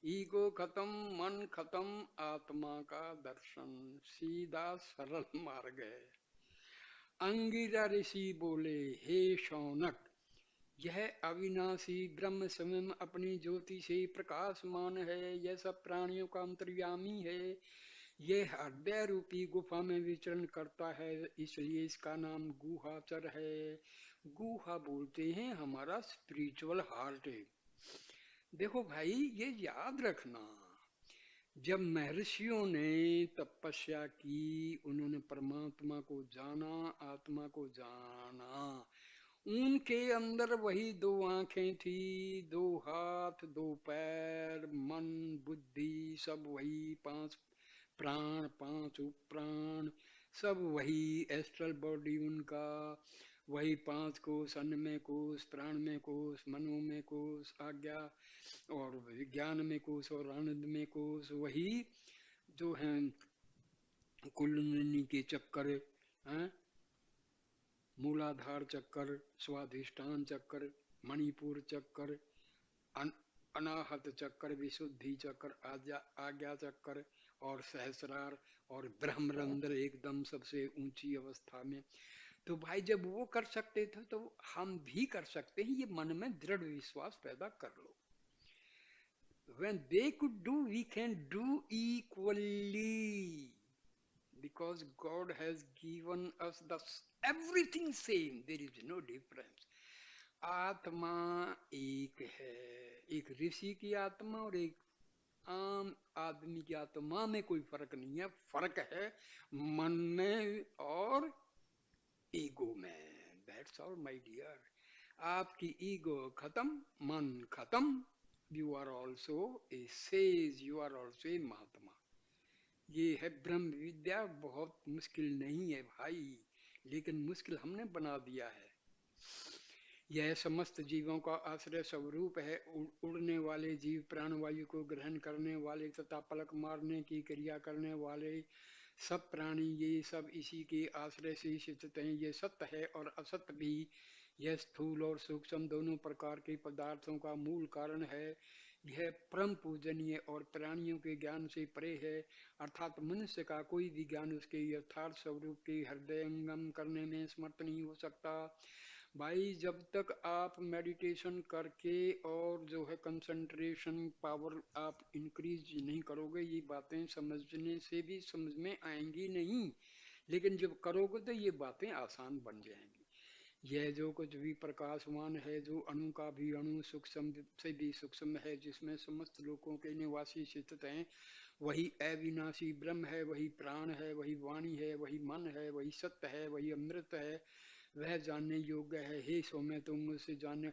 ईगो खत्म, मन खत्म, आत्मा का दर्शन, सीधा सरल मार्ग है। अंगिरा ऋषि बोले, हे शौनक, यह अविनाशी ब्रह्म स्वयं अपनी ज्योति से प्रकाशमान है, यह सब प्राणियों का अंतर्यामी है, यह हृदय रूपी गुफा में विचरण करता है, इसलिए इसका नाम गुहाचर है। गुहा बोलते हैं हमारा स्पिरिचुअल हार्ट है। देखो भाई, ये याद रखना, जब महर्षियों ने तपस्या की, उन्होंने परमात्मा को जाना, आत्मा को जाना, उनके अंदर वही दो आंखें थी, दो हाथ, दो पैर, मन बुद्धि, सब वही, पांच प्राण, पांच उपप्राण, सब वही, एस्ट्रल बॉडी उनका वही, पांच कोष, अन्न में कोष, प्राण में कोष, मनो में कोष, आज्ञा और विज्ञान में कोष और आनंद में कोष, वही जो है कुंडलिनी के चक्कर हैं, मूलाधार चक्कर, स्वाधिष्ठान चक्कर, मणिपुर चक्कर, अनाहत चक्कर, विशुद्धि चक्कर, आज्ञा चक्कर और सहस्रार और ब्रह्मरंध्र एकदम सबसे ऊंची अवस्था में। तो भाई जब वो कर सकते थे तो हम भी कर सकते हैं, ये मन में दृढ़ विश्वास पैदा कर लो। When they could do, we can do equally, because God has given us the everything same, there is no difference. आत्मा एक है, एक ऋषि की आत्मा और एक आम आदमी की आत्मा में कोई फर्क नहीं है, फर्क है मन में और ईगो में। That's all my dear. आपकी ईगो खत्म, मन खत्म, you are also a sage, you are also a Mahatma. ये है ब्रह्म विद्या, बहुत मुश्किल नहीं है भाई, लेकिन मुश्किल हमने बना दिया है। यह समस्त जीवों का आश्रय स्वरूप है, उड़ने वाले जीव, प्राणवायु को ग्रहण करने वाले तथा पलक मारने की क्रिया करने वाले सब प्राणी, ये सब इसी के आश्रय से स्थित हैं। ये सत्य है और असत्य भी, यह स्थूल और सूक्ष्म दोनों प्रकार के पदार्थों का मूल कारण है। यह परम पूजनीय और प्राणियों के ज्ञान से परे है, अर्थात मनुष्य का कोई भी ज्ञान उसके यथार्थ स्वरूप के हृदयंगम करने में समर्थ नहीं हो सकता। भाई जब तक आप मेडिटेशन करके और जो है कंसंट्रेशन पावर आप इंक्रीज नहीं करोगे, ये बातें समझने से भी समझ में आएंगी नहीं, लेकिन जब करोगे तो ये बातें आसान बन जाएंगी। यह जो कुछ भी प्रकाशमान है, जो अणु का भी अणु सूक्ष्म से भी सूक्ष्म है, जिसमें समस्त लोगों के निवासी स्थित हैं, वही अविनाशी ब्रह्म है, वही प्राण है, वही वाणी है, वही मन है, वही सत्य है, वही अमृत है, वह जानने योग्य है। हे सौम्य, तुम मुझसे जानने।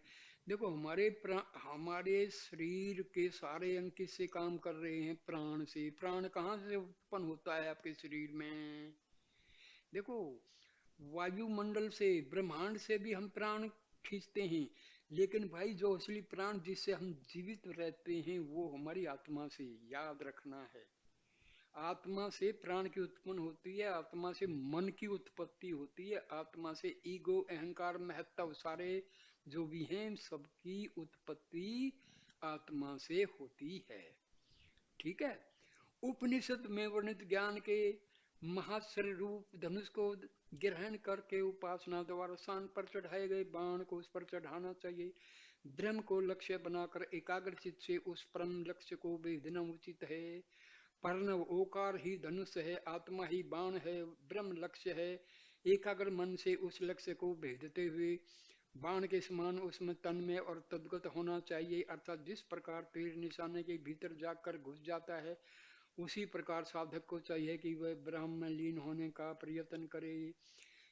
देखो हमारे शरीर के सारे अंग किससे काम कर रहे हैं? प्राण से। प्राण कहाँ से उत्पन्न होता है आपके शरीर में? देखो, वायुमंडल से, ब्रह्मांड से भी हम प्राण खींचते हैं, लेकिन भाई जो असली प्राण जिससे हम जीवित रहते हैं वो हमारी आत्मा से, याद रखना है। आत्मा से प्राण की उत्पन्न होती है, आत्मा से मन की उत्पत्ति होती है, आत्मा से ईगो, अहंकार, महत्व सारे जो भी हैं सबकी उत्पत्ति आत्मा से होती है। ठीक है। उपनिषद में वर्णित ज्ञान के महाशर रूप धनुष को ग्रहण करके उपासना द्वारा शान पर चढ़ाए गए बाण को उस पर चढ़ाना चाहिए। ब्रह्म को लक्ष्य बनाकर एकाग्र चित्त से उस परम लक्ष्य को भेदना उचित है। पर्णव ओकार ही धनुष है, आत्मा ही बाण है, ब्रह्म लक्ष्य है। एकाग्र मन से उस लक्ष्य को भेदते हुए बाण के समान उसमें तन्मय और तद्गत होना चाहिए, अर्थात जिस प्रकार तीर निशाने के भीतर जाकर घुस जाता है, उसी प्रकार साधक को चाहिए कि वह ब्रह्म में लीन होने का प्रयत्न करे।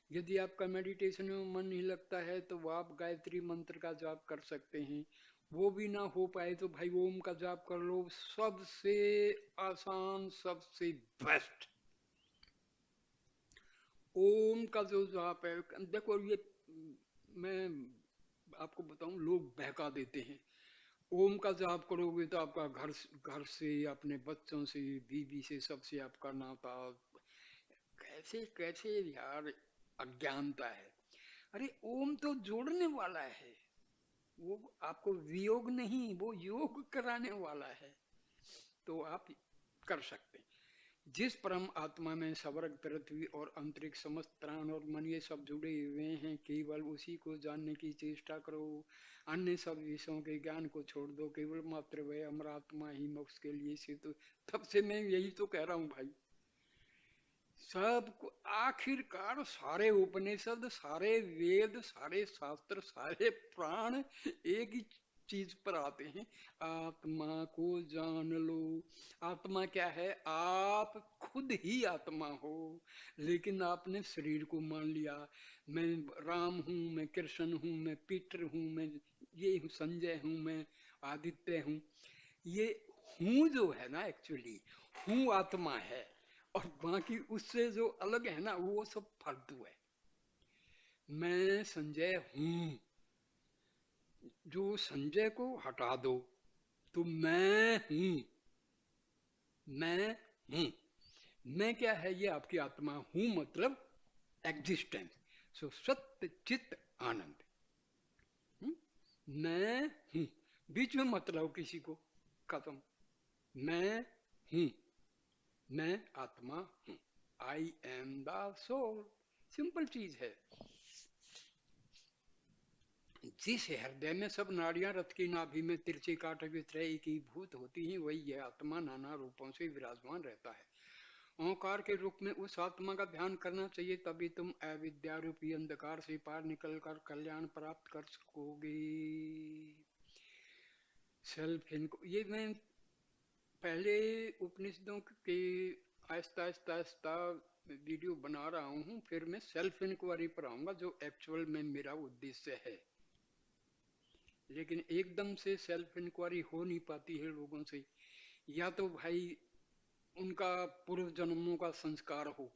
यदि आपका मेडिटेशन में मन नहीं लगता है तो वो आप गायत्री मंत्र का जाप कर सकते हैं। वो भी ना हो पाए तो भाई ओम का जाप कर लो, सबसे आसान, सबसे बेस्ट। ओम का जो जाप है, देखो ये मैं आपको बताऊं, लोग बहका देते हैं। ओम का जाप करोगे तो आपका घर घर से, अपने बच्चों से, बीवी से, सबसे आपका नाता, कैसे कैसे यार, अज्ञानता है। अरे ओम तो जोड़ने वाला है, वो आपको वियोग नहीं, वो योग कराने वाला है। तो आप कर सकते हैं। जिस परम आत्मा में स्वर्ग, पृथ्वी और अंतरिक्ष, समस्त प्राण और मन ये सब जुड़े हुए हैं, केवल उसी को जानने की चेष्टा करो। अन्य सब विषयों के ज्ञान को छोड़ दो, केवल मात्र वह अमर आत्मा ही मोक्ष के लिए सिद्ध। तो तब से मैं यही तो कह रहा हूँ भाई, सब आखिरकार सारे उपनिषद, सारे वेद, सारे शास्त्र, सारे प्राण एक ही चीज पर आते हैं, आत्मा को जान लो। आत्मा क्या है? आप खुद ही आत्मा हो, लेकिन आपने शरीर को मान लिया। मैं राम हूं, मैं कृष्ण हूं, मैं पीटर हूं, मैं ये हूं, संजय हूं, मैं आदित्य हूं। ये हूं जो है ना, एक्चुअली हूं आत्मा है, और बाकी उससे जो अलग है ना, वो सब फालतू है। मैं संजय हूं, जो संजय को हटा दो तो मैं हूं। मैं हूं, मैं क्या है? ये आपकी आत्मा। हूं मतलब एग्जिस्टेंस। सो सत्य चित्त आनंद। हुँ? मैं हूं, बीच में मत लाओ किसी को, खत्म। मैं हूं, मैं आत्मा हूं। I am the soul. Simple चीज है। जिस हृदय में सब नाड़ियां रथ की नाभि में तिरछी कांटे की तरह एकीभूत होती हैं, वही यह आत्मा नाना रूपों से विराजमान रहता है। ओंकार के रूप में उस आत्मा का ध्यान करना चाहिए, तभी तुम अविद्या रूपी अंधकार से पार निकलकर कल्याण प्राप्त कर सकोगे। सेल्फ इनको ये मैं पहले उपनिषदों के आहिस्ता आहिस्ता आहिस्ता वीडियो बना रहा हूँ, फिर मैं सेल्फ इंक्वायरी पर आऊंगा, जो एक्चुअल में मेरा उद्देश्य है। लेकिन एकदम से सेल्फ इंक्वायरी हो नहीं पाती है लोगों से, या तो भाई उनका पूर्व जन्मों का संस्कार हो,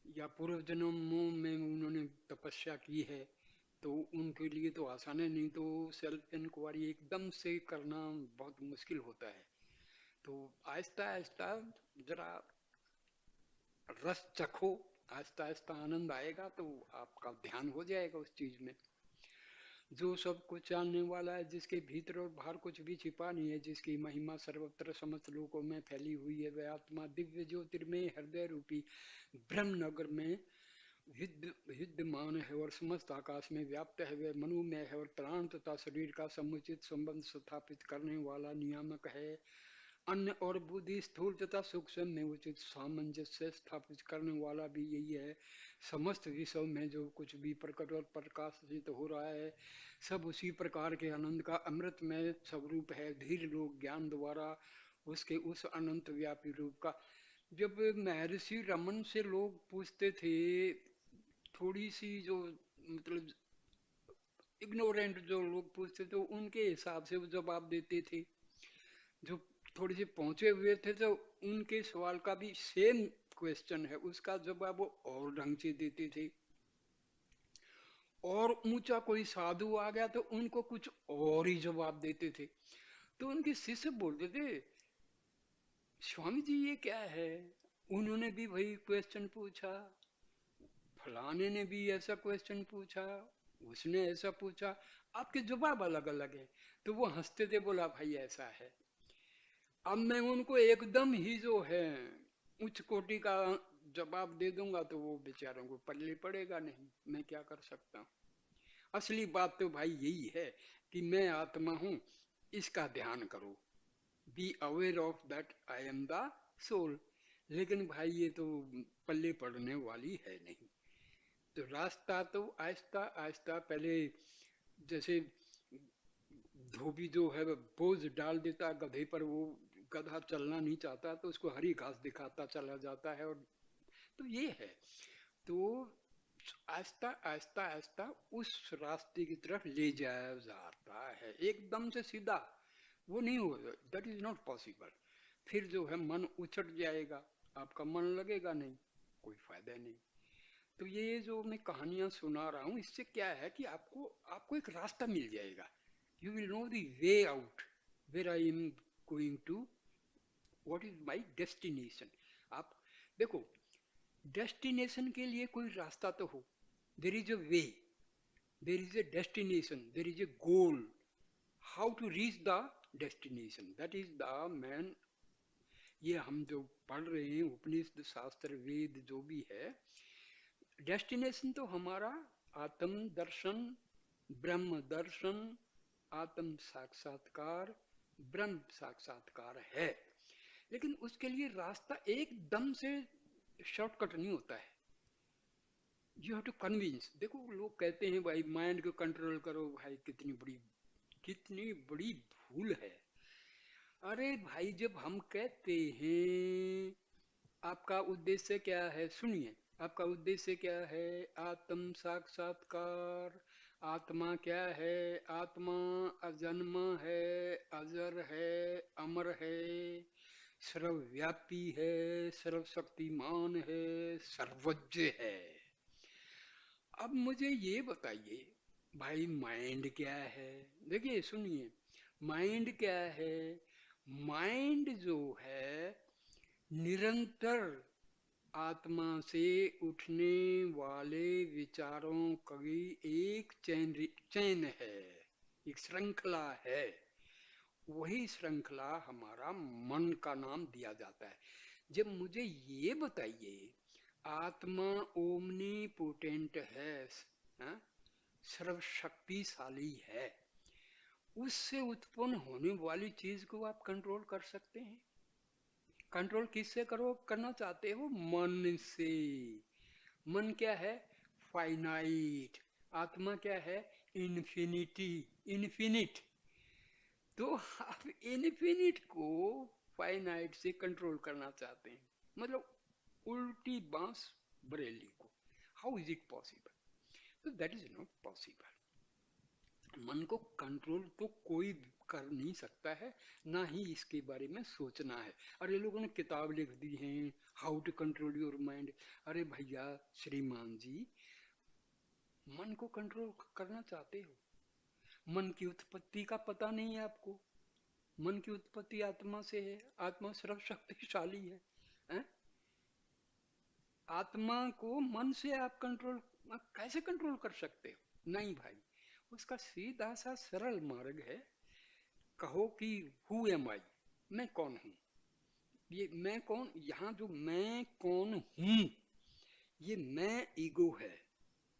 या पूर्व जन्मों में उन्होंने तपस्या की है, तो उनके लिए तो आसान है। नहीं तो सेल्फ इंक्वायरी एकदम से करना बहुत मुश्किल होता है। तो आहिस्ता आहिस्ता जरा रस चखो, आहिस्ता आहिस्ता आनंद आएगा, तो आपका ध्यान हो जाएगा उस चीज में। जो सब कुछ जानने वाला है, जिसके भीतर और बाहर कुछ भी छिपा नहीं है, जिसकी महिमा सर्वत्र समस्त लोकों में फैली हुई है, वह आत्मा दिव्य ज्योतिर्मय हृदय रूपी ब्रह्म नगर में विद्यमान है और समस्त आकाश में व्याप्त है। वह मनोमय है और प्राण तथा शरीर का समुचित संबंध स्थापित करने वाला नियामक है। अन्न और बुद्धि, स्थूल तथा सूक्ष्म में उचित सामंजस्य स्थापित करने वाला भी यही है। समस्त विषयों में जो कुछ भी प्रकट और प्रकाशित हो रहा है, सब उसी प्रकार के आनंद का अमृतमय स्वरूप है। धीर लोग ज्ञान द्वारा उसके उस अनंत व्यापी रूप का, जब महर्षि रमन से लोग पूछते थे, थोड़ी सी जो मतलब इग्नोरेंट जो लोग पूछते थे, उनके हिसाब से वो जवाब देते थे। जो थोड़े से पहुंचे हुए थे, तो उनके सवाल का भी सेम क्वेश्चन है, उसका जवाब वो और ढंग से देते थे। और ऊंचा कोई साधु आ गया तो उनको कुछ और ही जवाब देते थे। तो उनके शिष्य बोलते थे, स्वामी जी ये क्या है? उन्होंने भी वही क्वेश्चन पूछा, फलाने ने भी ऐसा क्वेश्चन पूछा, उसने ऐसा पूछा, आपके जवाब अलग अलग है। तो वो हंसते थे, बोला भाई ऐसा है। अब मैं उनको एकदम ही जो है उच्च कोटि का जवाब दे दूंगा तो वो बेचारों को पल्ले पड़ेगा नहीं, मैं क्या कर सकता हूँ। असली बात तो भाई यही है कि मैं आत्मा हूँ, इसका ध्यान करो। Be aware of that I am the soul. लेकिन भाई ये तो पल्ले पड़ने वाली है नहीं। तो रास्ता तो आहिस्ता आहिस्ता, पहले जैसे धोबी जो है बोझ डाल देता गधे पर, वो गधा चलना नहीं चाहता तो उसको हरी घास दिखाता चला जाता है। और तो ये है। तो आहिस्ता आहिस्ता आहिस्ता उस रास्ते की तरफ ले जाया जाता है, एकदम से सीधा वो नहीं हो, दैट इज नॉट पॉसिबल। फिर जो है मन उछट जाएगा, आपका मन लगेगा नहीं, कोई फायदा नहीं। तो ये जो मैं कहानियां सुना रहा हूँ, इससे क्या है कि आपको आपको एक रास्ता मिल जाएगा। You will know the way out, where I am going to, what is my destination. आप देखो, डेस्टिनेशन के लिए कोई रास्ता तो हो, there is a way, there is a destination, there is a goal, how to reach the destination, that is the main. ये हम जो पढ़ रहे हैं उपनिषद शास्त्र वेद जो भी है, डेस्टिनेशन तो हमारा आत्म दर्शन, ब्रह्म दर्शन, आत्म साक्षात्कार, ब्रह्म साक्षात्कार है। लेकिन उसके लिए रास्ता एकदम से शॉर्टकट नहीं होता है, यू हैव टू कन्विंस। देखो लोग कहते हैं भाई माइंड को कंट्रोल करो, भाई कितनी बड़ी भूल है। अरे भाई जब हम कहते हैं आपका उद्देश्य क्या है, सुनिए, आपका उद्देश्य क्या है, आत्म साक्षात्कार। आत्मा क्या है, आत्मा अजन्मा है, अजर है, अमर है, सर्वव्यापी है, सर्वशक्तिमान है, सर्वज्ञ है। अब मुझे ये बताइए भाई माइंड क्या है। देखिए सुनिए, माइंड क्या है, माइंड जो है निरंतर आत्मा से उठने वाले विचारों की एक चैन है, एक श्रृंखला है। वही श्रृंखला हमारा मन का नाम दिया जाता है। जब मुझे ये बताइए आत्मा ओमनी पोटेंट है, हाँ? सर्वशक्तिशाली है, उससे उत्पन्न होने वाली चीज को आप कंट्रोल कर सकते हैं? कंट्रोल किससे करो, करना चाहते हो? मन से। मन क्या है, फाइनाइट। आत्मा क्या है, इन्फिनिटी, इन्फिनिट। तो आप इन्फिनिट को फाइनाइट से कंट्रोल करना चाहते हैं, मतलब उल्टी बांस बरेली को। How is it possible? तो दैट इज नॉट पॉसिबल। मन को कंट्रोल तो कोई कर नहीं सकता है, ना ही इसके बारे में सोचना है। अरे लोगों ने किताब लिख दी है, how to control your mind. अरे भैया श्रीमान जी, मन को कंट्रोल करना चाहते हो, मन की उत्पत्ति का पता नहीं है आपको। मन की उत्पत्ति आत्मा से है, आत्मा सर्वशक्तिशाली है? आत्मा को मन से आप कंट्रोल कैसे कंट्रोल कर सकते हो? नहीं भाई, उसका सीधा सा सरल मार्ग है, कहो कि हु एम आई, मैं कौन हूं। ये मैं कौन, यहाँ जो मैं कौन हूं, ये मैं ईगो है,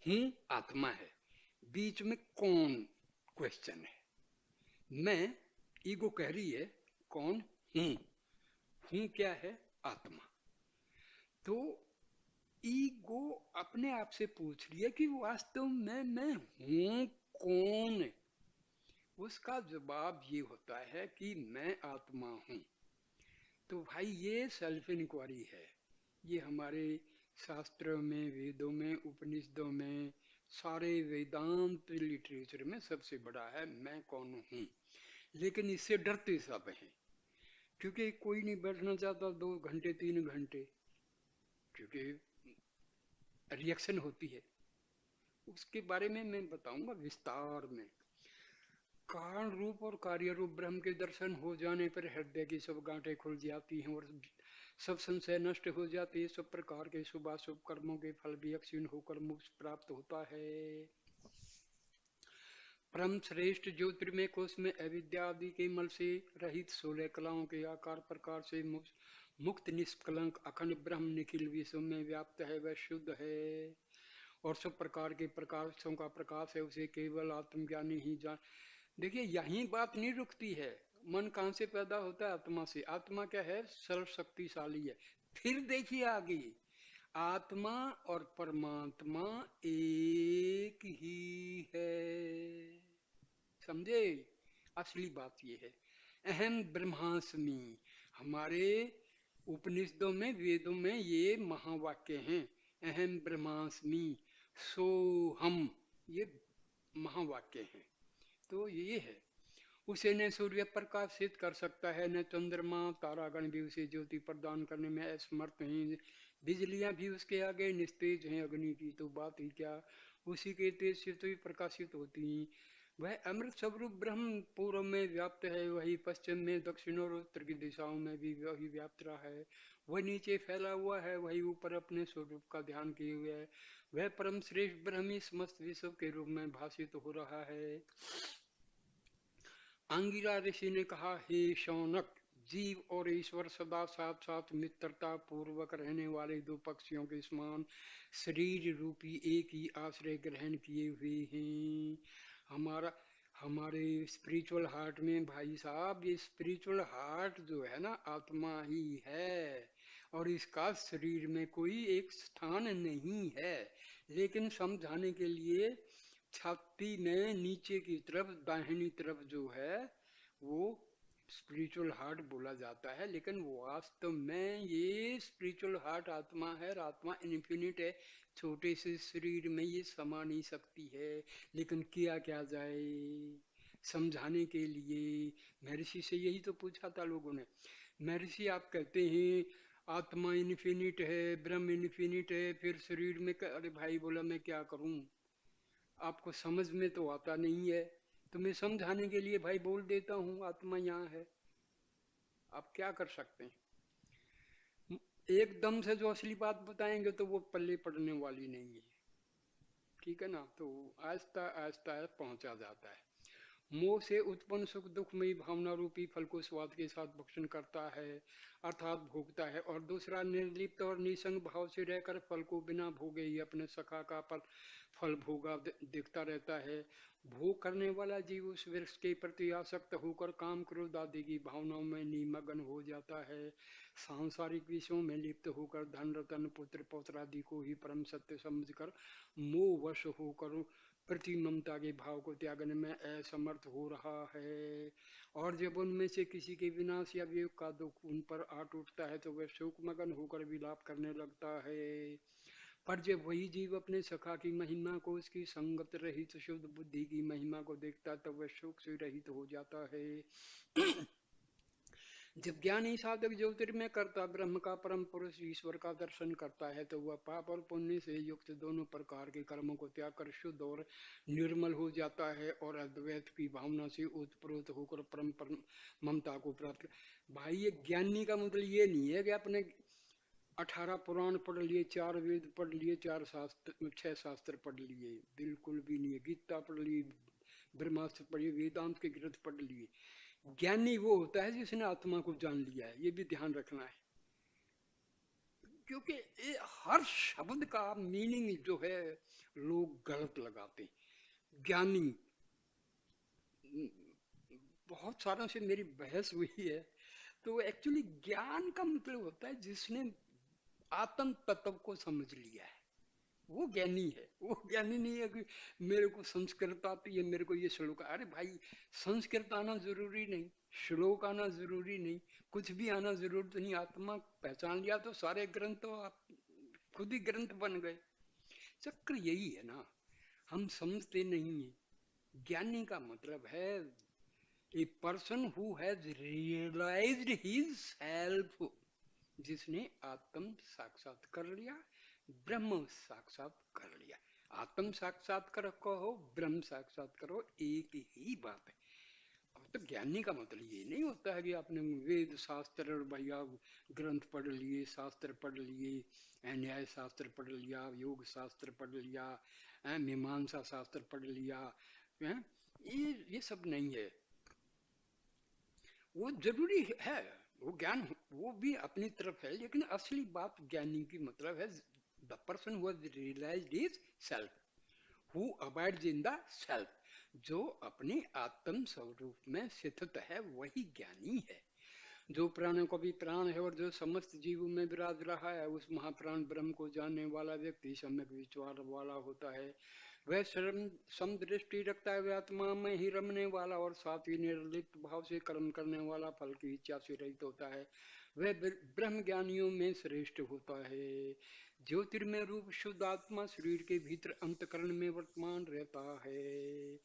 हूं आत्मा है, बीच में कौन क्वेश्चन है। मैं ईगो कह रही है कौन हूं, हूं क्या है, आत्मा। तो ईगो अपने आप से पूछ रही है कि वास्तव में मैं हूं कौन। उसका जवाब ये होता है कि मैं आत्मा हूं। तो भाई ये सेल्फ इंक्वायरी है, ये हमारे शास्त्रों में, वेदों में, उपनिषदों में, सारे वेदांत लिटरेचर में सबसे बड़ा है मैं कौन हूं। लेकिन इससे डरते सब हैं, क्योंकि कोई नहीं बैठना चाहता 2 घंटे 3 घंटे, क्योंकि रिएक्शन होती है। उसके बारे में मैं बताऊंगा विस्तार में। कारण रूप और कार्य रूप ब्रह्म के दर्शन हो जाने पर हृदय की सब गांठें खुल जाती हैं और सब संशय नष्ट हो जाती है। सब प्रकार के शुभ अशुभ कर्मों के फल भी क्षीण होकर मोक्ष प्राप्त होता है। परम श्रेष्ठ ज्योतिर्मय कोश में अविद्या आदि के मल से रहित 16 कलाओं के आकार प्रकार से मुक्त निष्कलंक अखंड ब्रह्म निखिल विश्व में व्याप्त है, वह शुद्ध है और सब प्रकार के प्रकाशों का प्रकाश है, उसे केवल आत्मज्ञानी ही जान। देखिए यही बात नहीं रुकती है। मन कहाँ से पैदा होता है? आत्मा से। आत्मा क्या है? सर्वशक्तिशाली है। फिर देखिए आगे, आत्मा और परमात्मा एक ही है। समझे? असली बात ये है, अहम ब्रह्मास्मि। हमारे उपनिषदों में, वेदों में ये महावाक्य हैं, अहम ब्रह्मास्मि। सो हम, ये महावाक्य हैं। तो ये है, उसे न सूर्य प्रकाशित कर सकता है, न चंद्रमा, तारागण भी उसे ज्योति प्रदान करने में असमर्थ हैं, बिजलियां भी उसके आगे निस्तेज हैं, अग्नि की तो बात ही क्या, उसी के तेज से तो ही प्रकाशित होती हैं। वह अमृत स्वरूप ब्रह्म पूर्व में व्याप्त है, वही पश्चिम में, दक्षिण और उत्तर की दिशाओं में भी वही व्याप्त रहा है। वह नीचे फैला हुआ है, वही ऊपर अपने स्वरूप का ध्यान किए हुए है। वह परम श्रेष्ठ ब्रह्म ही समस्त विश्व के रूप में भाषित हो रहा है। अंगिरा ऋषि ने कहा, हे शौनक, जीव और ईश्वर सदा साथ साथ मित्रता पूर्वक रहने वाले दो पक्षियों के समान शरीर रूपी एक ही आश्रय ग्रहण किए हुए हैं। हमारा हमारे स्पिरिचुअल हार्ट में भाई साहब, ये स्पिरिचुअल हार्ट जो है ना, आत्मा ही है, और इसका शरीर में कोई एक स्थान नहीं है। लेकिन समझाने के लिए छाती में नीचे की तरफ दाहिनी तरफ जो है वो स्पिरिचुअल हार्ट बोला जाता है, लेकिन वास्तव में ये स्पिरिचुअल हार्ट आत्मा है, और आत्मा इन्फिनिट है। छोटे से शरीर में ये समा नहीं सकती है, लेकिन किया क्या जाए समझाने के लिए। महर्षि से यही तो पूछा था लोगों ने, महर्षि आप कहते हैं आत्मा इन्फिनिट है, ब्रह्म इन्फिनिट है, फिर शरीर में अरे भाई बोला मैं क्या करूं, आपको समझ में तो आता नहीं है, तो मैं समझाने के लिए भाई बोल देता हूँ आत्मा यहाँ है, आप क्या कर सकते हैं। एकदम से जो असली बात बताएंगे तो वो पल्ले पड़ने वाली नहीं है, ठीक है ना, तो आहिस्ता आहिस्ता पहुंचा जाता है। मोह से उत्पन्न सुख दुखमयी भावना रूपी फल को स्वाद के साथ भक्षण करता है, अर्थात भोगता है, और दूसरा निर्लिप्त और निसंग भाव से रहकर फल को बिना भोगे ही अपने सखा का फल भोगा देखता रहता है। भोग करने वाला जीव उस वृक्ष के प्रति आसक्त होकर काम क्रोध आदि की भावनाओं में निमग्न हो जाता है। सांसारिक विषयों में लिप्त होकर धन रतन पुत्र पौत्र आदि को ही परम सत्य समझकर मोहवश होकर प्रति ममता के भाव को त्यागने में असमर्थ हो रहा है। और जब उनमें से किसी के विनाश या वियोग का दुख उन पर आट उठता है तो वह शोकमग्न होकर विलाप करने लगता है। पर जब वही जीव अपने सखा की महिमा को, उसकी संगत रहित शुद्ध बुद्धि की महिमा को देखता तब वह शोक से रहित हो जाता है। जब ज्ञानी साधक ज्योतिर्मय करता ब्रह्म का परम पुरुष ईश्वर का दर्शन करता है तो वह पाप और पुण्य से युक्त दोनों प्रकार के कर्मों को त्याग कर शुद्ध और निर्मल हो जाता है, और अद्वैत की भावना से उत्प्रोत होकर परम परम ममता को प्राप्त। भाई ये ज्ञानी का मतलब ये नहीं है कि अपने 18 पुराण पढ़ लिए, 4 वेद पढ़ लिए, 4 शास्त्र 6 शास्त्र पढ़ लिए, बिल्कुल भी नहीं है। गीता पढ़ ली, ब्रह्मास्त्र पढ़ी, वेदांत के ग्रंथ पढ़ लिए। ज्ञानी वो होता है जिसने आत्मा को जान लिया है, ये भी ध्यान रखना है, क्योंकि ये हर शब्द का मीनिंग जो है लोग गलत लगाते हैं। ज्ञानी, बहुत सारों से मेरी बहस हुई है, तो एक्चुअली ज्ञान का मतलब होता है जिसने आत्म तत्व को समझ लिया है, वो ज्ञानी है। वो ज्ञानी नहीं है कि मेरे को संस्कृत आती है, मेरे को ये श्लोक, अरे भाई संस्कृत आना जरूरी नहीं, श्लोक आना जरूरी नहीं, कुछ भी आना जरूरत नहीं। आत्मा पहचान लिया तो सारे ग्रंथ तो आप खुद ही ग्रंथ बन गए। चक्र यही है ना, हम समझते नहीं है। ज्ञानी का मतलब है a person who has realized his self, जिसने आत्म साक्षात कर लिया, ब्रह्म साक्षात कर लिया। आत्म साक्षात्कार कहो, ब्रह्म साक्षात्कार करो, एक ही बात है। अब तो ज्ञानी का मतलब ये नहीं होता है कि आपने वेद शास्त्र और भैया ग्रंथ पढ़ लिए, शास्त्र पढ़ लिए, न्याय शास्त्र पढ़ लिया, योग शास्त्र पढ़ लिया, मीमांसा शास्त्र पढ़ लिया, है? ये सब नहीं है। वो जरूरी है, वो ज्ञान वो भी अपनी तरफ है, लेकिन असली बात ज्ञानी की मतलब है the person who has realized his self, who abides in the self, जो अपने आत्म स्वरूप में स्थित है, वही ज्ञानी है। जो प्राणों का भी प्राण है और जो समस्त जीवों में विराज रहा है, उस महाप्राण ब्रह्म को जानने वाला व्यक्ति सम्यक विचार वाला होता है। वह समदृष्टि रखता है, वह आत्मा में ही रमने वाला और साथ ही निर्लिप्त भाव से कर्म करने वाला, फल की इच्छा से रहित होता है, वह ब्रह्म ज्ञानियों में श्रेष्ठ होता है। ज्योतिर्मय रूप शुद्ध आत्मा शरीर के भीतर अंतकरण में वर्तमान रहता है,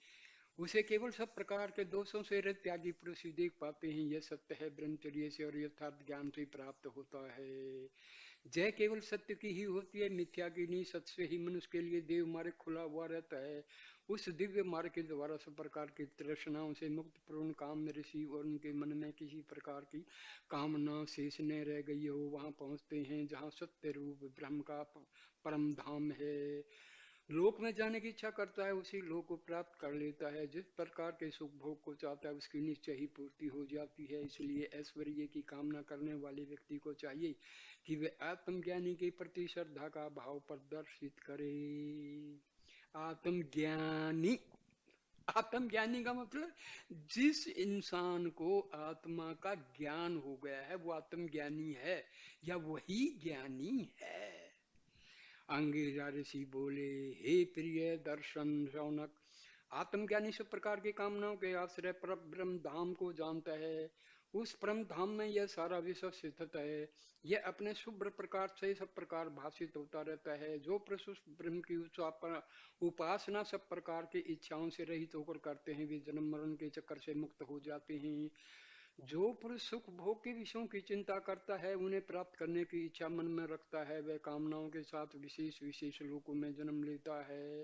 उसे केवल सब प्रकार के दोषों से रहित त्यागी पुरुष ही देख पाते हैं। यह सत्य है ब्रह्मचर्य से और यथार्थ ज्ञान से प्राप्त होता है। जय केवल सत्य की ही होती है, मिथ्या की नहीं। सत्य से ही मनुष्य के लिए देव मार्ग खुला हुआ रहता है। उस दिव्य मार्ग के द्वारा सब प्रकार की तृष्णाओं से मुक्त पूर्ण काम ऋषि और उनके मन में किसी प्रकार की कामना शेष न रह गई हो, वहां पहुंचते हैं जहां सत्य रूप ब्रह्म का परम धाम है। लोक में जाने की इच्छा करता है, उसी लोक को प्राप्त कर लेता है। जिस प्रकार के सुख भोग को चाहता है उसकी निश्चय ही पूर्ति हो जाती है। इसलिए ऐश्वर्य की कामना करने वाले व्यक्ति को चाहिए कि वे आत्मज्ञानी के प्रति श्रद्धा का भाव प्रदर्शित करे। आत्मज्ञानी, आत्मज्ञानी का मतलब जिस इंसान को आत्मा का ज्ञान हो गया है वो आत्मज्ञानी है या वही ज्ञानी है। अंगिरा ऋषि बोले, हे प्रिय दर्शन रौनक, आत्मज्ञानी सब प्रकार की कामनाओं के आश्रय पर ब्रह्म धाम को जानता है। उस परम धाम में यह सारा विश्व स्थित है। यह अपने शुभ्र प्रकाश से सब प्रकार भाषित होता रहता है। जो पुरुष उस ब्रह्म की उपासना सब प्रकार की इच्छाओं से रहित होकर करते हैं, वे जन्म मरण के चक्कर से मुक्त हो जाते हैं। जो पुरुष सुख भोग के विषयों की चिंता करता है, उन्हें प्राप्त करने की इच्छा मन में रखता है, वह कामनाओं के साथ विशेष विशेष लोकों में जन्म लेता है।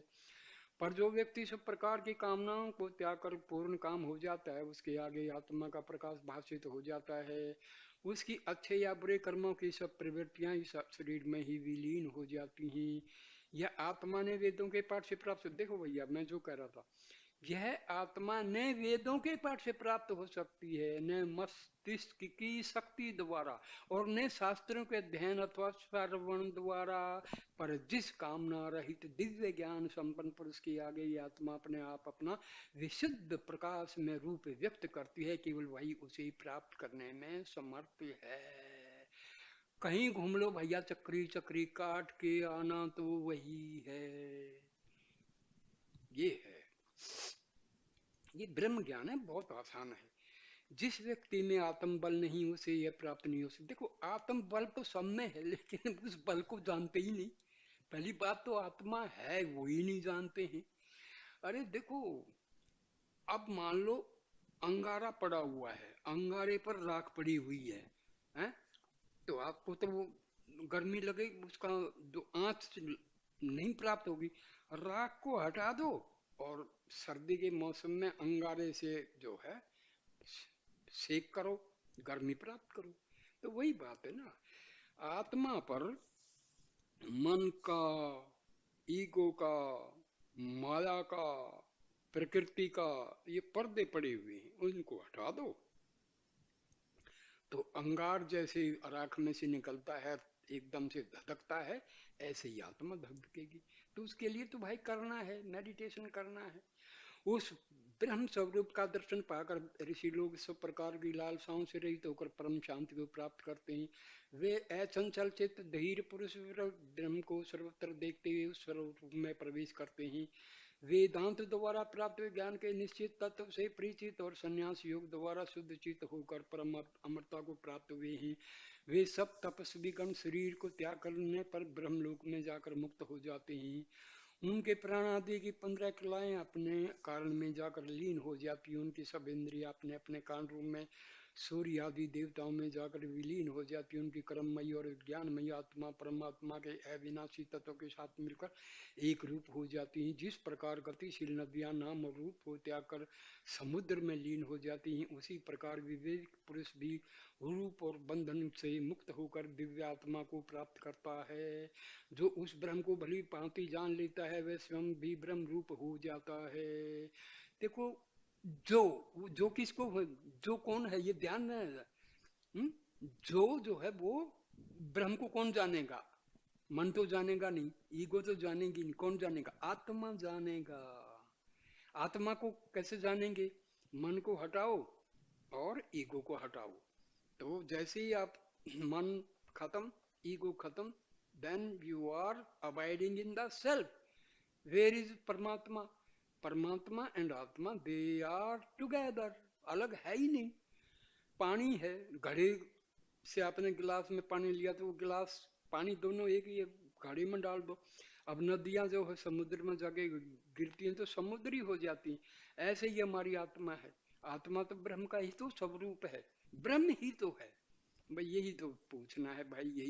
पर जो व्यक्ति सब प्रकार की कामनाओं को त्याग कर पूर्ण काम हो जाता है, उसके आगे आत्मा का प्रकाश भाषित हो जाता है। उसकी अच्छे या बुरे कर्मों की सब प्रवृत्तियां इस शरीर में ही विलीन हो जाती हैं। यह आत्मा ने वेदों के पाठ से प्राप्त, देखो भैया मैं जो कह रहा था, यह आत्मा न वेदों के पाठ से प्राप्त हो सकती है, न मस्तिष्क की शक्ति द्वारा और न शास्त्रों के अध्ययन अथवा श्रवण द्वारा, पर जिस कामना रहित दिव्य ज्ञान संपन्न पुरुष की आगे ये आत्मा अपने आप अपना विशुद्ध प्रकाश में रूप व्यक्त करती है, केवल वही उसे प्राप्त करने में समर्थ है। कहीं घूम लो भैया, चक्री चक्री काट के आना तो वही है। ये है, ये ब्रह्म ज्ञान है, बहुत आसान है। जिस व्यक्ति में आत्म बल नहीं उसे यह प्राप्त नहीं हो सकती। देखो आत्म बल तो सब में है, लेकिन उस बल को जानते ही नहीं। पहली बात तो आत्मा है वो ही नहीं जानते हैं। अरे देखो, अब मान लो अंगारा पड़ा हुआ है, अंगारे पर राख पड़ी हुई है? तो आपको तो वो गर्मी लगेगी, उसका जो आंच नहीं प्राप्त होगी। राख को हटा दो और सर्दी के मौसम में अंगारे से जो है सेक करो, गर्मी प्राप्त करो। तो वही बात है ना, आत्मा पर मन का, ईगो का, माया का, प्रकृति का ये पर्दे पड़े हुए हैं, उनको हटा दो तो अंगार जैसे राख में से निकलता है, एकदम से धधकता है, ऐसे ही आत्मा धधकेगी। तो उसके लिए तो भाई करना है, मेडिटेशन करना है। उस ब्रह्म स्वरूप का दर्शन पाकर ऋषि लोग सब प्रकार की लालसाओं से रहित होकर परम शांति को प्राप्त करते हैं। वे अचंचल चित्त धीर पुरुष ब्रह्म को सर्वत्र देखते हुए उस स्वरूप में प्रवेश करते हैं। वेदांत द्वारा प्राप्त ज्ञान के निश्चित तत्व से परिचित और संन्यास योग द्वारा शुद्ध चित्त होकर परम अमरता को प्राप्त हुए हैं। वे सब तपस्वी गण शरीर को त्याग करने पर ब्रह्मलोक में जाकर मुक्त हो जाते हैं। उनके प्राण आदि की 15 कलाएं अपने कारण में जाकर लीन हो जाती हैं। उनकी सब इंद्रिया अपने अपने कारण रूप में सूर्य आदि देवताओं में जाकर विलीन हो जाती है। उनकी कर्ममयी और ज्ञानमयी आत्मा परमात्मा के अविनाशी तत्व के साथ मिलकर एक रूप हो जाती हैं। जिस प्रकार गतिशील नदियां नाम और रूप को त्याग कर समुद्र में लीन हो जाती हैं, उसी प्रकार विवेक पुरुष भी रूप और बंधन से मुक्त होकर दिव्य आत्मा को प्राप्त करता है। जो उस ब्रह्म को भली भांति जान लेता है वह स्वयं भी ब्रह्म रूप हो जाता है। देखो, जो जो किसको, जो कौन है ये ध्यान में है। जो है वो ब्रह्म को कौन जानेगा? मन तो जानेगा नहीं, ईगो तो जानेगी नहीं, कौन जानेगा? आत्मा जानेगा। आत्मा को कैसे जानेंगे? मन को हटाओ और ईगो को हटाओ। तो जैसे ही आप मन खत्म, ईगो खत्म, then you are abiding in the self. Where is Paramatma? Paramatma and आत्मा दे आर टुगेदर, अलग है ही नहीं। पानी है, घड़े से आपने गिलास में पानी लिया तो वो गिलास पानी दोनों एक ही घड़े में डाल दो। अब नदियां जो है समुद्र में जाके गिरती हैं तो समुद्र ही हो जाती हैं। ऐसे ही हमारी आत्मा है, आत्मा तो ब्रह्म का ही तो स्वरूप है, ब्रह्म ही तो है। भाई यही तो पूछना है भाई, यही